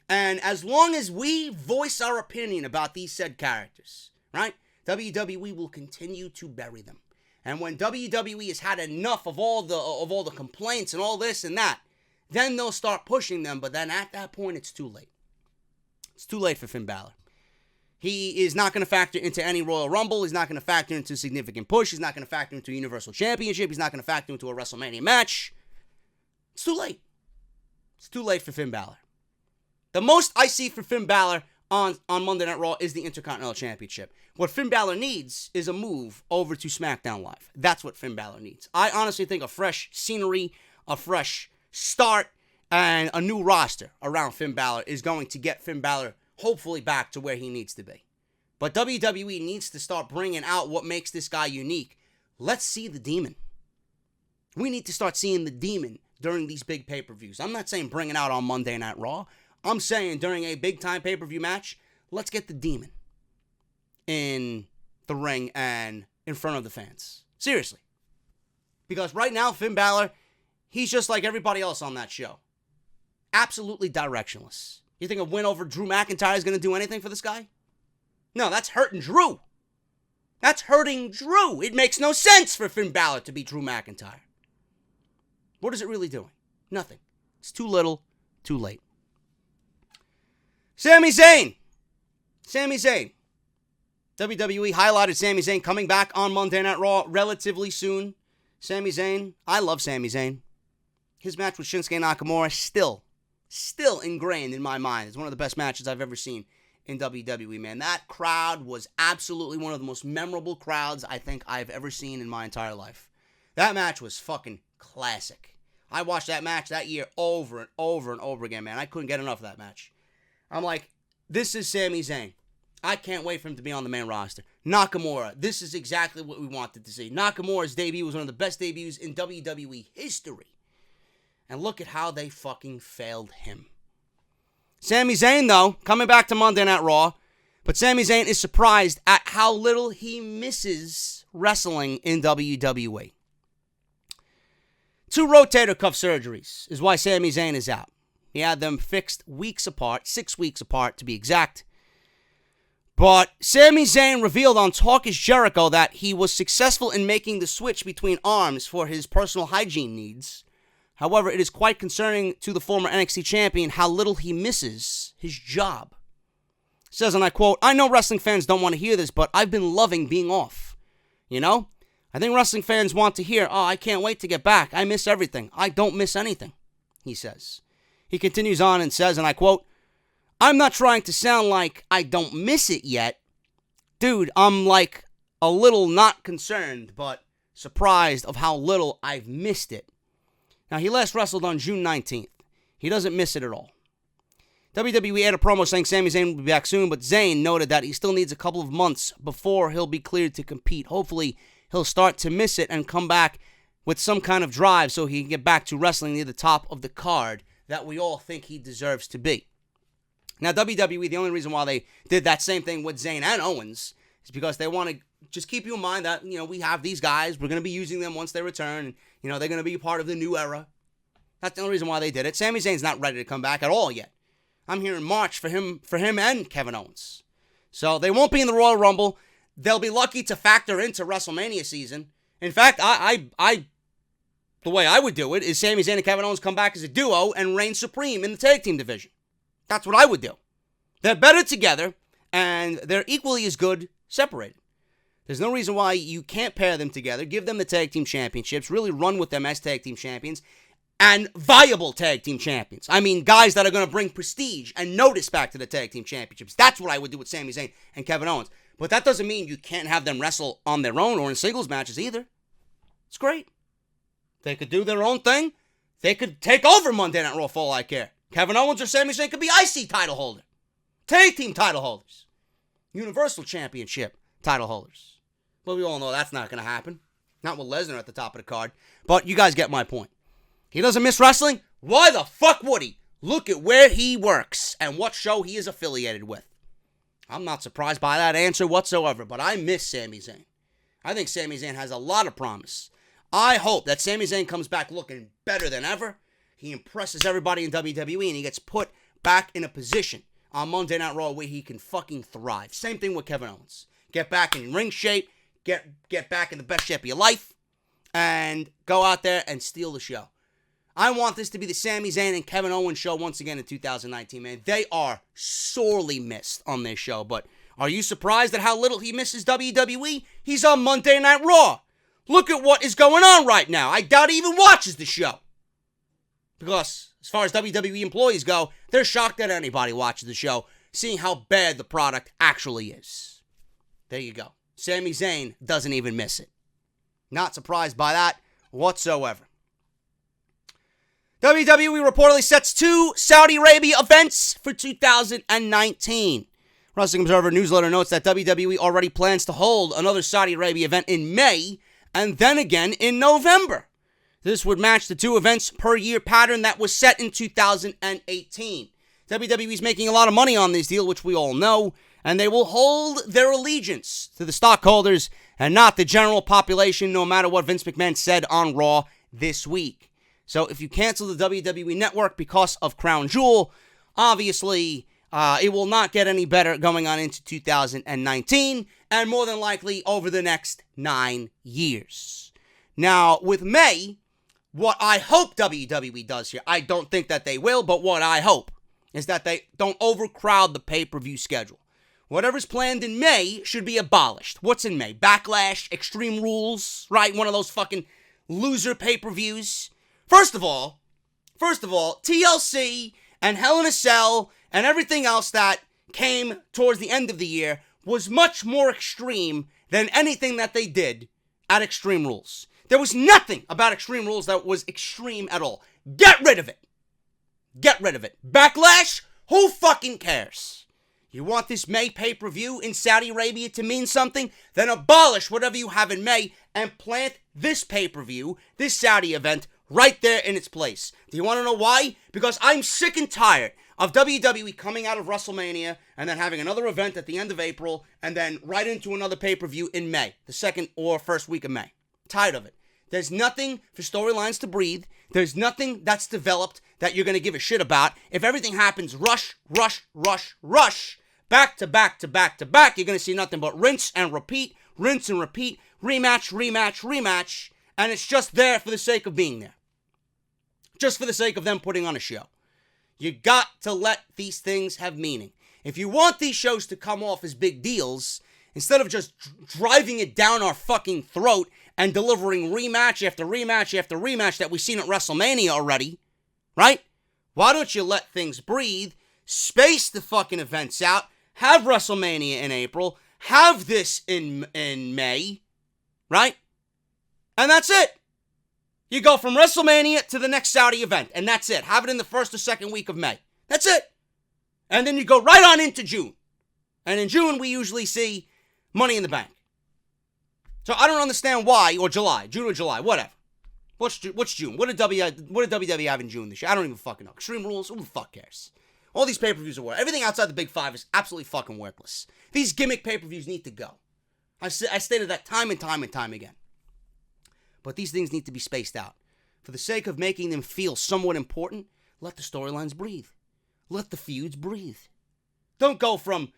And as long as we voice our opinion about these said characters, right, WWE will continue to bury them. And when WWE has had enough of all the complaints and all this and that, then they'll start pushing them. But then at that point, it's too late. It's too late for Finn Balor. He is not going to factor into any Royal Rumble. He's not going to factor into a significant push. He's not going to factor into a Universal Championship. He's not going to factor into a WrestleMania match. It's too late. It's too late for Finn Balor. The most I see for Finn Balor on Monday Night Raw is the Intercontinental Championship. What Finn Balor needs is a move over to SmackDown Live. That's what Finn Balor needs. I honestly think a fresh scenery, a fresh start, and a new roster around Finn Balor is going to get Finn Balor hopefully back to where he needs to be. But WWE needs to start bringing out what makes this guy unique. Let's see the demon. We need to start seeing the demon during these big pay-per-views. I'm not saying bring it out on Monday Night Raw. I'm saying during a big-time pay-per-view match, let's get the demon in the ring and in front of the fans. Seriously. Because right now, Finn Balor, he's just like everybody else on that show. Absolutely directionless. You think a win over Drew McIntyre is going to do anything for this guy? No, that's hurting Drew. That's hurting Drew. It makes no sense for Finn Balor to be Drew McIntyre. What is it really doing? Nothing. It's too little, too late. Sami Zayn. Sami Zayn. WWE highlighted Sami Zayn coming back on Monday Night Raw relatively soon. Sami Zayn, I love Sami Zayn. His match with Shinsuke Nakamura still ingrained in my mind. It's one of the best matches I've ever seen in WWE, man. That crowd was absolutely one of the most memorable crowds I think I've ever seen in my entire life. That match was fucking classic. I watched that match that year over and over and over again, man. I couldn't get enough of that match. I'm like, this is Sami Zayn. I can't wait for him to be on the main roster. Nakamura, this is exactly what we wanted to see. Nakamura's debut was one of the best debuts in WWE history. And look at how they fucking failed him. Sami Zayn, though, coming back to Monday Night Raw, but Sami Zayn is surprised at how little he misses wrestling in WWE. 2 rotator cuff surgeries is why Sami Zayn is out. He had them fixed weeks apart, 6 weeks apart to be exact. But Sami Zayn revealed on Talk is Jericho that he was successful in making the switch between arms for his personal hygiene needs. However, it is quite concerning to the former NXT champion how little he misses his job. He says, and I quote, "I know wrestling fans don't want to hear this, but I've been loving being off. You know? I think wrestling fans want to hear, oh, I can't wait to get back. I miss everything. I don't miss anything," he says. He continues on and says, and I quote, "I'm not trying to sound like I don't miss it yet. Dude, I'm like a little not concerned, but surprised of how little I've missed it." Now, he last wrestled on June 19th. He doesn't miss it at all. WWE aired a promo saying Sami Zayn will be back soon, but Zayn noted that he still needs a couple of months before he'll be cleared to compete. Hopefully, he'll start to miss it and come back with some kind of drive so he can get back to wrestling near the top of the card that we all think he deserves to be. Now, WWE, the only reason why they did that same thing with Zayn and Owens is because they want to just keep you in mind that, you know, we have these guys. We're going to be using them once they return. And, you know, they're going to be a part of the new era. That's the only reason why they did it. Sami Zayn's not ready to come back at all yet. I'm hearing March for him and Kevin Owens. So they won't be in the Royal Rumble. They'll be lucky to factor into WrestleMania season. In fact, the way I would do it is Sami Zayn and Kevin Owens come back as a duo and reign supreme in the tag team division. That's what I would do. They're better together, and they're equally as good separated. There's no reason why you can't pair them together, give them the tag team championships, really run with them as tag team champions, and viable tag team champions. I mean, guys that are going to bring prestige and notice back to the tag team championships. That's what I would do with Sami Zayn and Kevin Owens. But that doesn't mean you can't have them wrestle on their own or in singles matches either. It's great. They could do their own thing. They could take over Monday Night Raw for all I care. Kevin Owens or Sami Zayn could be IC title holder. Tag team title holders. Universal Championship title holders. But we all know that's not going to happen. Not with Lesnar at the top of the card. But you guys get my point. He doesn't miss wrestling? Why the fuck would he? Look at where he works and what show he is affiliated with. I'm not surprised by that answer whatsoever, but I miss Sami Zayn. I think Sami Zayn has a lot of promise. I hope that Sami Zayn comes back looking better than ever. He impresses everybody in WWE and he gets put back in a position on Monday Night Raw where he can fucking thrive. Same thing with Kevin Owens. Get back in ring shape, get back in the best shape of your life, and go out there and steal the show. I want this to be the Sami Zayn and Kevin Owens show once again in 2019, man. They are sorely missed on this show, but are you surprised at how little he misses WWE? He's on Monday Night Raw. Look at what is going on right now. I doubt he even watches the show. Because as far as WWE employees go, they're shocked that anybody watches the show, seeing how bad the product actually is. There you go. Sami Zayn doesn't even miss it. Not surprised by that whatsoever. WWE reportedly sets 2 Saudi Arabia events for 2019. Wrestling Observer newsletter notes that WWE already plans to hold another Saudi Arabia event in May and then again in November. This would match the 2 events per year pattern that was set in 2018. WWE is making a lot of money on this deal, which we all know, and they will hold their allegiance to the stockholders and not the general population, no matter what Vince McMahon said on Raw this week. So if you cancel the WWE Network because of Crown Jewel, obviously it will not get any better going on into 2019 and more than likely over the next 9 years. Now, with May, what I hope WWE does here, I don't think that they will, but what I hope is that they don't overcrowd the pay-per-view schedule. Whatever's planned in May should be abolished. What's in May? Backlash, Extreme Rules, right? One of those fucking loser pay-per-views. First of all, TLC and Hell in a Cell and everything else that came towards the end of the year was much more extreme than anything that they did at Extreme Rules. There was nothing about Extreme Rules that was extreme at all. Get rid of it. Get rid of it. Backlash? Who fucking cares? You want this May pay-per-view in Saudi Arabia to mean something? Then abolish whatever you have in May and plant this pay-per-view, this Saudi event, right there in its place. Do you want to know why? Because I'm sick and tired of WWE coming out of WrestleMania and then having another event at the end of April and then right into another pay-per-view in May, the second or first week of May. Tired of it. There's nothing for storylines to breathe. There's nothing that's developed that you're going to give a shit about. If everything happens rush, back to back, you're going to see nothing but rinse and repeat, rematch, and it's just there for the sake of being there. Just for the sake of them putting on a show. You got to let these things have meaning. If you want these shows to come off as big deals, instead of just driving it down our fucking throat and delivering rematch after rematch that we've seen at WrestleMania already, right? Why don't you let things breathe, space the fucking events out, have WrestleMania in April, have this in May, right? And that's it. You go from WrestleMania to the next Saudi event, and that's it. Have it in the first or second week of May. That's it. And then you go right on into June. And in June, we usually see Money in the Bank. So I don't understand why, or July, June or July, whatever. What's June? What did WWE have in June this year? I don't even fucking know. Extreme Rules? Who the fuck cares? All these pay-per-views are worthless. Everything outside the Big Five is absolutely fucking worthless. These gimmick pay-per-views need to go. I stated that time and time again. But these things need to be spaced out. For the sake of making them feel somewhat important, let the storylines breathe. Let the feuds breathe. Don't go from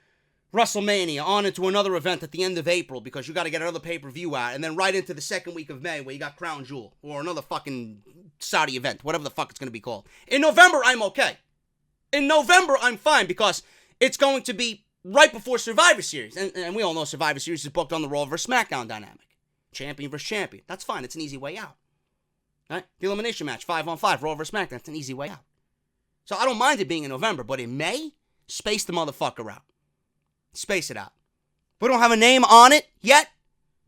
WrestleMania on into another event at the end of April because you got to get another pay-per-view out, and then right into the second week of May where you got Crown Jewel or another fucking Saudi event, whatever the fuck it's going to be called. In November, I'm okay. In November, I'm fine because it's going to be right before Survivor Series. And we all know Survivor Series is booked on the Raw vs. SmackDown dynamic. Champion versus champion. That's fine. It's an easy way out. Right? The elimination match, 5-on-5, Raw vs. SmackDown. It's an easy way out. So I don't mind it being in November, but in May, space the motherfucker out. Space it out. We don't have a name on it yet,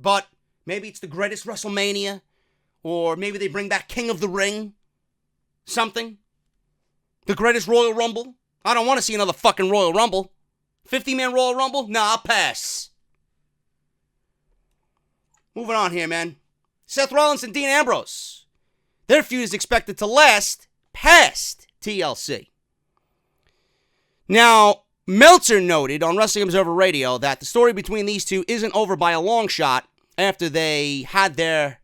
but maybe it's the greatest WrestleMania, or maybe they bring back King of the Ring, something. The greatest Royal Rumble. I don't want to see another fucking Royal Rumble. 50-man Royal Rumble? Nah, I'll pass. Moving on here, man. Seth Rollins and Dean Ambrose. Their feud is expected to last past TLC. Now, Meltzer noted on Wrestling Observer Radio that the story between these two isn't over by a long shot after they had their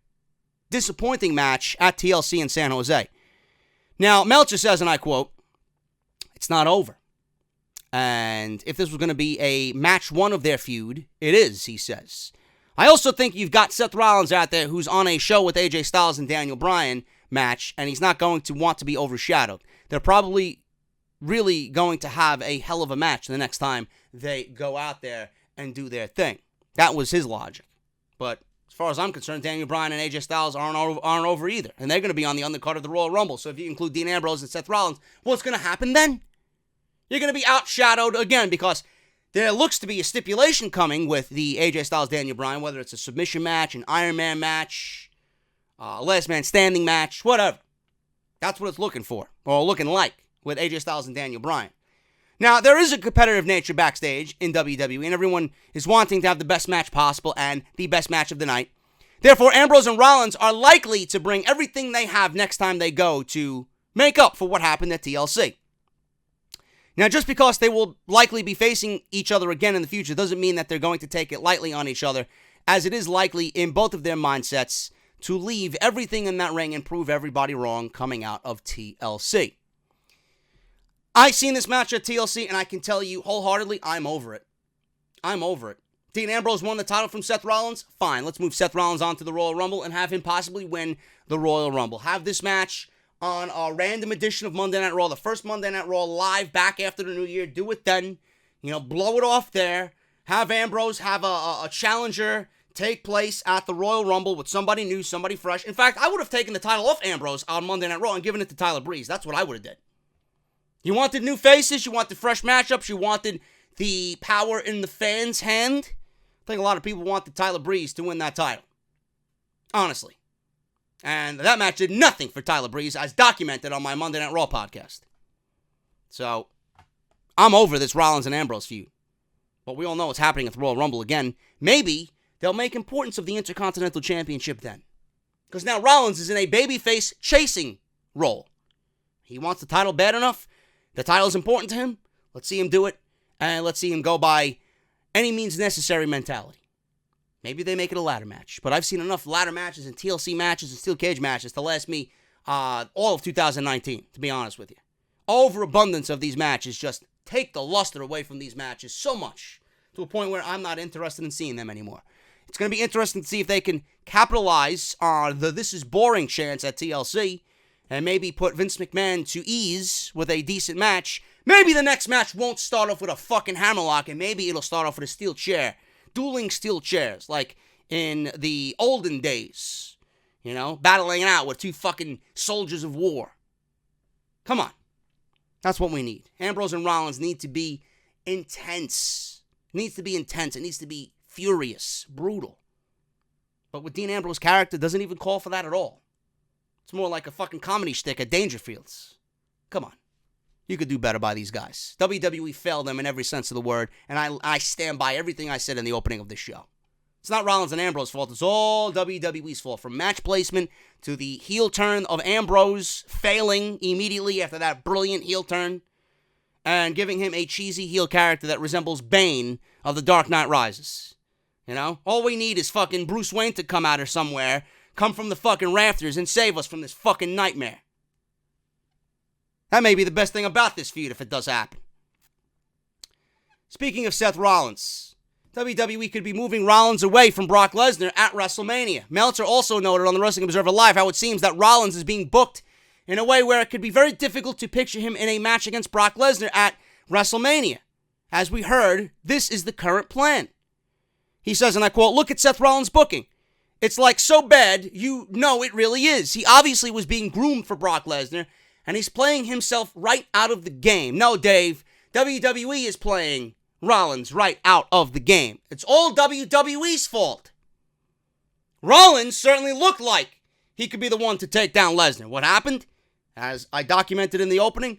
disappointing match at TLC in San Jose. Now, Meltzer says, and I quote, "It's not over. And if this was going to be a match one of their feud, it is," he says. "I also think you've got Seth Rollins out there who's on a show with AJ Styles and Daniel Bryan match, and he's not going to want to be overshadowed. They're probably really going to have a hell of a match the next time they go out there and do their thing." That was his logic. But as far as I'm concerned, Daniel Bryan and AJ Styles aren't over either. And they're going to be on the undercard of the Royal Rumble. So if you include Dean Ambrose and Seth Rollins, what's going to happen then? You're going to be outshadowed again because there looks to be a stipulation coming with the AJ Styles Daniel Bryan, whether it's a submission match, an Iron Man match, a last man standing match, whatever. That's what it's looking for, or looking like, with AJ Styles and Daniel Bryan. Now, there is a competitive nature backstage in WWE, and everyone is wanting to have the best match possible and the best match of the night. Therefore, Ambrose and Rollins are likely to bring everything they have next time they go to make up for what happened at TLC. Now, just because they will likely be facing each other again in the future doesn't mean that they're going to take it lightly on each other, as it is likely in both of their mindsets to leave everything in that ring and prove everybody wrong coming out of TLC. I've seen this match at TLC, and I can tell you wholeheartedly, I'm over it. I'm over it. Dean Ambrose won the title from Seth Rollins? Fine, let's move Seth Rollins on to the Royal Rumble and have him possibly win the Royal Rumble. Have this match on a random edition of Monday Night Raw, the first Monday Night Raw live back after the New Year. Do it then. Blow it off there. Have Ambrose have a challenger take place at the Royal Rumble with somebody new, somebody fresh. In fact, I would have taken the title off Ambrose on Monday Night Raw and given it to Tyler Breeze. That's what I would have did. You wanted new faces, you wanted fresh matchups, you wanted the power in the fans' hand. I think a lot of people wanted Tyler Breeze to win that title. Honestly. And that match did nothing for Tyler Breeze, as documented on my Monday Night Raw podcast. So, I'm over this Rollins and Ambrose feud. But we all know what's happening at the Royal Rumble again. Maybe they'll make importance of the Intercontinental Championship then. Because now Rollins is in a babyface chasing role. He wants the title bad enough. The title's important to him. Let's see him do it. And let's see him go by any means necessary mentality. Maybe they make it a ladder match. But I've seen enough ladder matches and TLC matches and steel cage matches to last me all of 2019, to be honest with you. Overabundance of these matches just take the luster away from these matches so much to a point where I'm not interested in seeing them anymore. It's going to be interesting to see if they can capitalize on the "this is boring" chance at TLC and maybe put Vince McMahon to ease with a decent match. Maybe the next match won't start off with a fucking hammerlock, and maybe it'll start off with a steel chair. Dueling steel chairs, like in the olden days. Battling it out with two fucking soldiers of war. Come on. That's what we need. Ambrose and Rollins need to be intense. It needs to be intense. It needs to be furious, brutal. But with Dean Ambrose's character, doesn't even call for that at all. It's more like a fucking comedy shtick at Dangerfields. Come on. You could do better by these guys. WWE failed them in every sense of the word, and I stand by everything I said in the opening of this show. It's not Rollins and Ambrose's fault. It's all WWE's fault. From match placement to the heel turn of Ambrose failing immediately after that brilliant heel turn and giving him a cheesy heel character that resembles Bane of The Dark Knight Rises. All we need is fucking Bruce Wayne to come out of somewhere, come from the fucking rafters and save us from this fucking nightmare. That may be the best thing about this feud if it does happen. Speaking of Seth Rollins, WWE could be moving Rollins away from Brock Lesnar at WrestleMania. Meltzer also noted on the Wrestling Observer Live how it seems that Rollins is being booked in a way where it could be very difficult to picture him in a match against Brock Lesnar at WrestleMania. As we heard, this is the current plan. He says, and I quote, "Look at Seth Rollins' booking. It's like so bad, you know it really is. He obviously was being groomed for Brock Lesnar, and he's playing himself right out of the game. No, Dave, WWE is playing Rollins right out of the game. It's all WWE's fault. Rollins certainly looked like he could be the one to take down Lesnar. What happened? As I documented in the opening,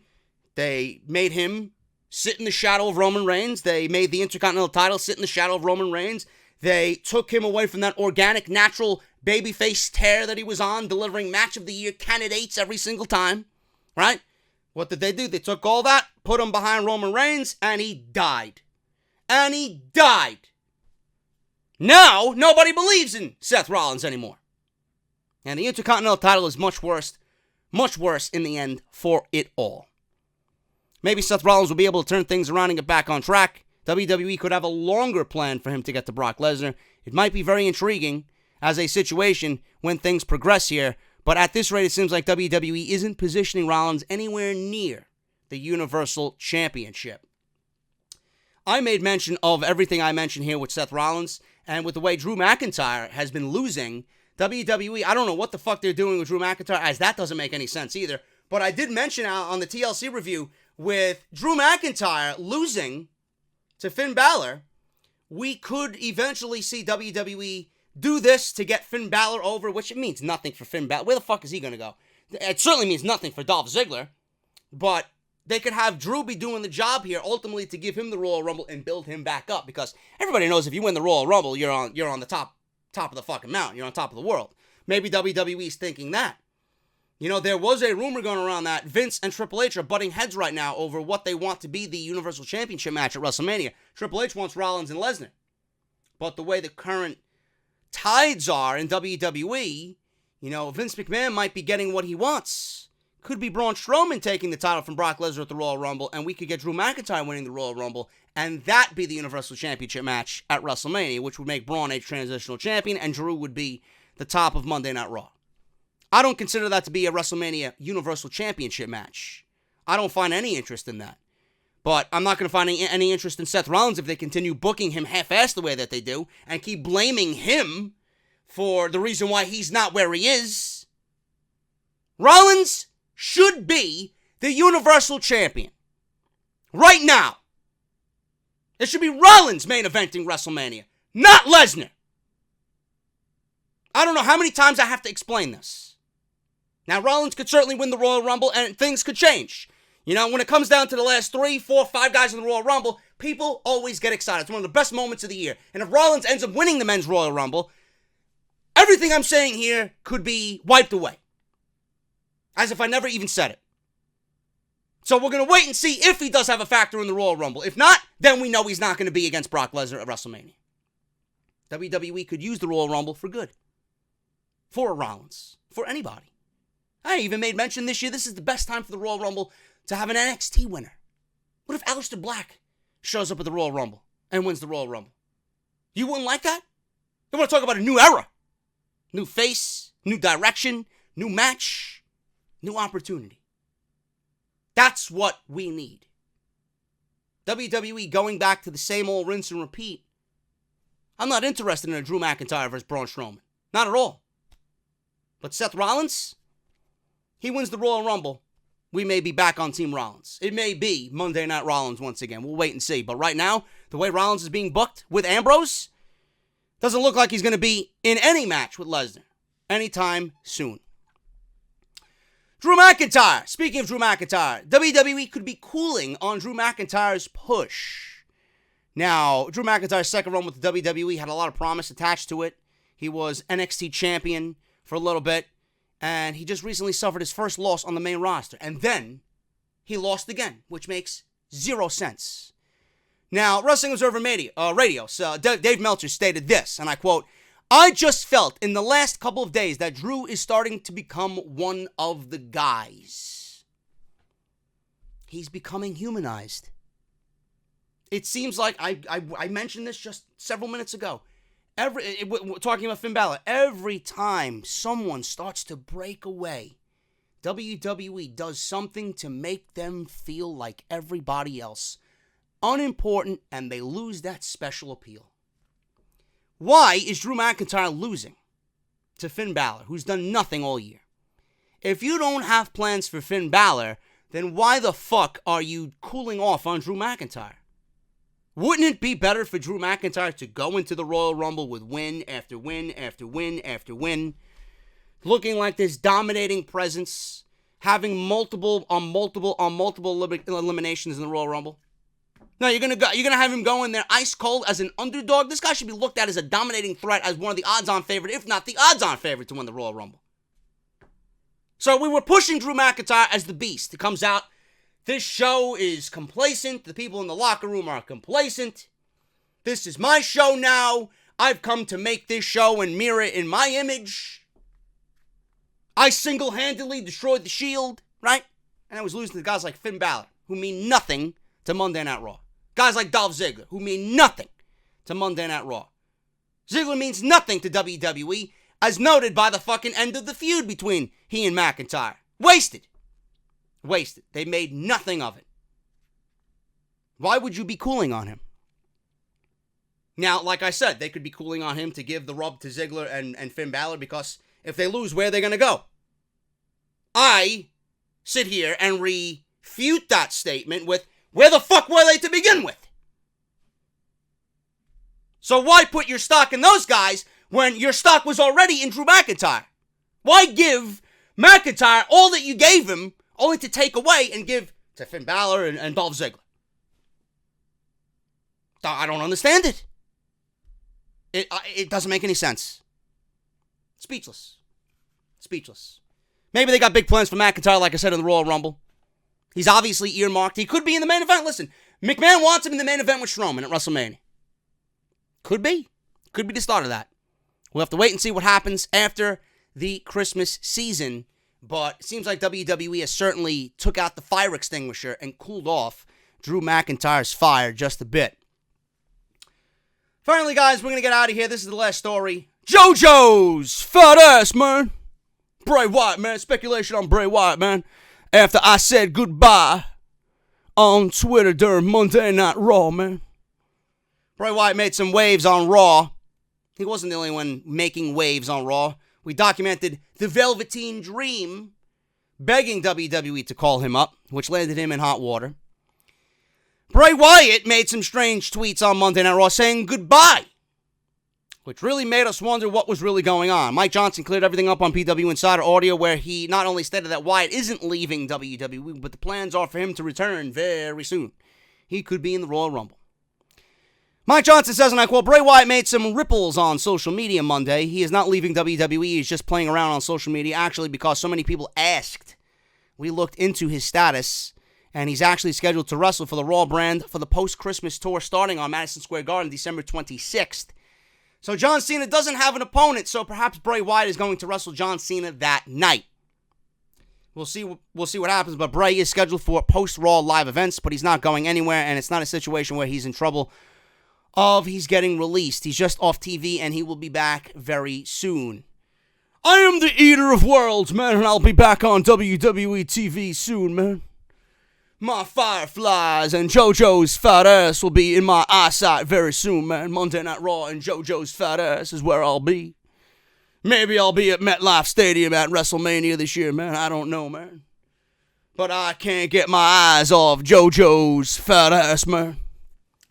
they made him sit in the shadow of Roman Reigns. They made the Intercontinental title sit in the shadow of Roman Reigns. They took him away from that organic, natural babyface tear that he was on, delivering match of the year candidates every single time, right? What did they do? They took all that, put him behind Roman Reigns, and he died. And he died. Now, nobody believes in Seth Rollins anymore. And the Intercontinental title is much worse in the end for it all. Maybe Seth Rollins will be able to turn things around and get back on track. WWE could have a longer plan for him to get to Brock Lesnar. It might be very intriguing as a situation when things progress here, but at this rate, it seems like WWE isn't positioning Rollins anywhere near the Universal Championship. I made mention of everything I mentioned here with Seth Rollins, and with the way Drew McIntyre has been losing, WWE, I don't know what the fuck they're doing with Drew McIntyre, as that doesn't make any sense either, but I did mention on the TLC review, with Drew McIntyre losing to Finn Balor, we could eventually see WWE do this to get Finn Balor over, which it means nothing for Finn Balor. Where the fuck is he going to go? It certainly means nothing for Dolph Ziggler, but they could have Drew be doing the job here, ultimately to give him the Royal Rumble and build him back up, because everybody knows if you win the Royal Rumble, you're on the top of the fucking mountain. You're on top of the world. Maybe WWE's thinking that. You know, there was a rumor going around that Vince and Triple H are butting heads right now over what they want to be the Universal Championship match at WrestleMania. Triple H wants Rollins and Lesnar. But the way the current tides are in WWE, you know, Vince McMahon might be getting what he wants. Could be Braun Strowman taking the title from Brock Lesnar at the Royal Rumble, and we could get Drew McIntyre winning the Royal Rumble, and that be the Universal Championship match at WrestleMania, which would make Braun a transitional champion, and Drew would be the top of Monday Night Raw. I don't consider that to be a WrestleMania Universal Championship match. I don't find any interest in that. But I'm not going to find any interest in Seth Rollins if they continue booking him half-assed the way that they do and keep blaming him for the reason why he's not where he is. Rollins should be the Universal Champion. Right now. It should be Rollins main eventing WrestleMania, not Lesnar. I don't know how many times I have to explain this. Now, Rollins could certainly win the Royal Rumble, and things could change. You know, when it comes down to the last 3, 4, 5 guys in the Royal Rumble, people always get excited. It's one of the best moments of the year. And if Rollins ends up winning the Men's Royal Rumble, everything I'm saying here could be wiped away. As if I never even said it. So we're going to wait and see if he does have a factor in the Royal Rumble. If not, then we know he's not going to be against Brock Lesnar at WrestleMania. WWE could use the Royal Rumble for good. For Rollins. For anybody. I even made mention this year, this is the best time for the Royal Rumble to have an NXT winner. What if Aleister Black shows up at the Royal Rumble and wins the Royal Rumble? You wouldn't like that? You want to talk about a new era. New face, new direction, new match, new opportunity. That's what we need. WWE going back to the same old rinse and repeat. I'm not interested in a Drew McIntyre versus Braun Strowman. Not at all. But Seth Rollins, he wins the Royal Rumble, we may be back on Team Rollins. It may be Monday Night Rollins once again. We'll wait and see. But right now, the way Rollins is being booked with Ambrose, doesn't look like he's going to be in any match with Lesnar anytime soon. Drew McIntyre. Speaking of Drew McIntyre, WWE could be cooling on Drew McIntyre's push. Now, Drew McIntyre's second run with the WWE had a lot of promise attached to it. He was NXT champion for a little bit. And he just recently suffered his first loss on the main roster. And then he lost again, which makes 0 sense. Now, Wrestling Observer Radio, so Dave Meltzer stated this, and I quote, "I just felt in the last couple of days that Drew is starting to become one of the guys. He's becoming humanized. It seems like, I mentioned this just several minutes ago. Talking about Finn Balor, every time someone starts to break away, WWE does something to make them feel like everybody else, unimportant, and they lose that special appeal. Why is Drew McIntyre losing to Finn Balor, who's done nothing all year? If you don't have plans for Finn Balor, then why the fuck are you cooling off on Drew McIntyre? Wouldn't it be better for Drew McIntyre to go into the Royal Rumble with win after win after win after win, looking like this dominating presence, having multiple eliminations in the Royal Rumble? No, you're gonna have him go in there ice cold as an underdog. This guy should be looked at as a dominating threat, as one of the odds-on favorite, if not the odds-on favorite, to win the Royal Rumble. So we were pushing Drew McIntyre as the beast. It comes out, this show is complacent. The people in the locker room are complacent. This is my show now. I've come to make this show and mirror it in my image. I single-handedly destroyed the Shield, right? And I was losing to guys like Finn Balor, who mean nothing to Monday Night Raw. Guys like Dolph Ziggler, who mean nothing to Monday Night Raw. Ziggler means nothing to WWE, as noted by the fucking end of the feud between he and McIntyre. Wasted. They made nothing of it. Why would you be cooling on him? Now, like I said, they could be cooling on him to give the rub to Ziggler and Finn Balor, because if they lose, where are they going to go? I sit here and refute that statement with, where the fuck were they to begin with? So why put your stock in those guys when your stock was already in Drew McIntyre? Why give McIntyre all that you gave him, only to take away and give to Finn Balor and Dolph Ziggler? I don't understand it. It doesn't make any sense. Speechless. Maybe they got big plans for McIntyre, like I said, in the Royal Rumble. He's obviously earmarked. He could be in the main event. Listen, McMahon wants him in the main event with Strowman at WrestleMania. Could be the start of that. We'll have to wait and see what happens after the Christmas season. But it seems like WWE has certainly took out the fire extinguisher and cooled off Drew McIntyre's fire just a bit. Finally, guys, we're going to get out of here. This is the last story. JoJo's fat ass, man. Bray Wyatt, man. Speculation on Bray Wyatt, man. After I said goodbye on Twitter during Monday Night Raw, man. Bray Wyatt made some waves on Raw. He wasn't the only one making waves on Raw. We documented the Velveteen Dream begging WWE to call him up, which landed him in hot water. Bray Wyatt made some strange tweets on Monday Night Raw saying goodbye, which really made us wonder what was really going on. Mike Johnson cleared everything up on PW Insider Audio, where he not only stated that Wyatt isn't leaving WWE, but the plans are for him to return very soon. He could be in the Royal Rumble. Mike Johnson says, and I quote, Bray Wyatt made some ripples on social media Monday. He is not leaving WWE. He's just playing around on social media, actually, because so many people asked. We looked into his status, and he's actually scheduled to wrestle for the Raw brand for the post-Christmas tour starting on Madison Square Garden December 26th. So John Cena doesn't have an opponent, so perhaps Bray Wyatt is going to wrestle John Cena that night. We'll see what happens, but Bray is scheduled for post-Raw live events, but he's not going anywhere, and it's not a situation where he's in trouble he's getting released. He's just off TV, and he will be back very soon. I am the eater of worlds, man, and I'll be back on WWE TV soon, man. My fireflies and JoJo's fat ass will be in my eyesight very soon, man. Monday Night Raw and JoJo's fat ass is where I'll be. Maybe I'll be at MetLife Stadium at WrestleMania this year, man. I don't know, man. But I can't get my eyes off JoJo's fat ass, man.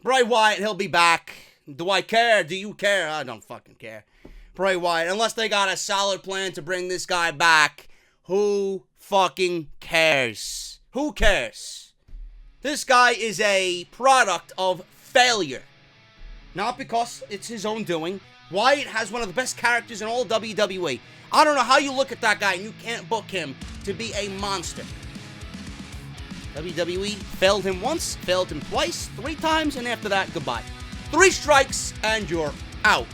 Bray Wyatt, he'll be back. Do I care? Do you care? I don't fucking care. Bray Wyatt, unless they got a solid plan to bring this guy back, who fucking cares? Who cares? This guy is a product of failure. Not because it's his own doing. Wyatt has one of the best characters in all WWE. I don't know how you look at that guy and you can't book him to be a monster. WWE failed him once, failed him twice, 3 times, and after that, goodbye. 3 strikes and you're out.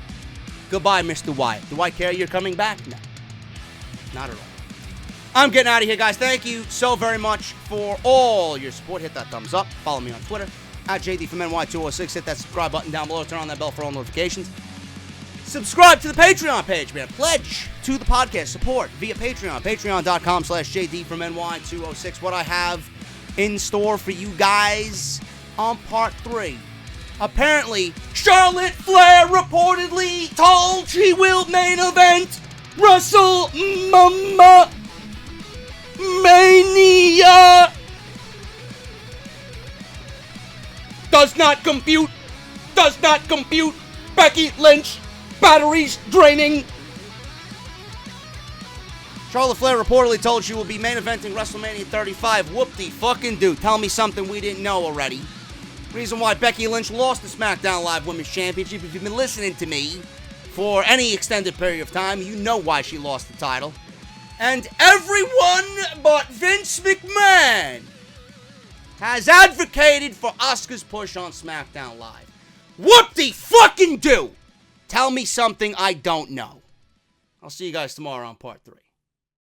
Goodbye, Mr. Wyatt. Do I care you're coming back? No. Not at all. I'm getting out of here, guys. Thank you so very much for all your support. Hit that thumbs up. Follow me on Twitter. at JD from NY206. Hit that subscribe button down below. Turn on that bell for all notifications. Subscribe to the Patreon page, man. Pledge to the podcast. Support via Patreon. Patreon.com/JD from NY206. What I have in store for you guys on part 3. Apparently, Charlotte Flair reportedly told she will main event WrestleMania. Does not compute. Does not compute. Becky Lynch. Batteries draining. Charlotte Flair reportedly told she will be main eventing WrestleMania 35. Whoop-de-fucking-do. Tell me something we didn't know already. Reason why Becky Lynch lost the SmackDown Live Women's Championship. If you've been listening to me for any extended period of time, you know why she lost the title. And everyone but Vince McMahon has advocated for Asuka's push on SmackDown Live. Whoop-de-fucking-do. Tell me something I don't know. I'll see you guys tomorrow on part 3.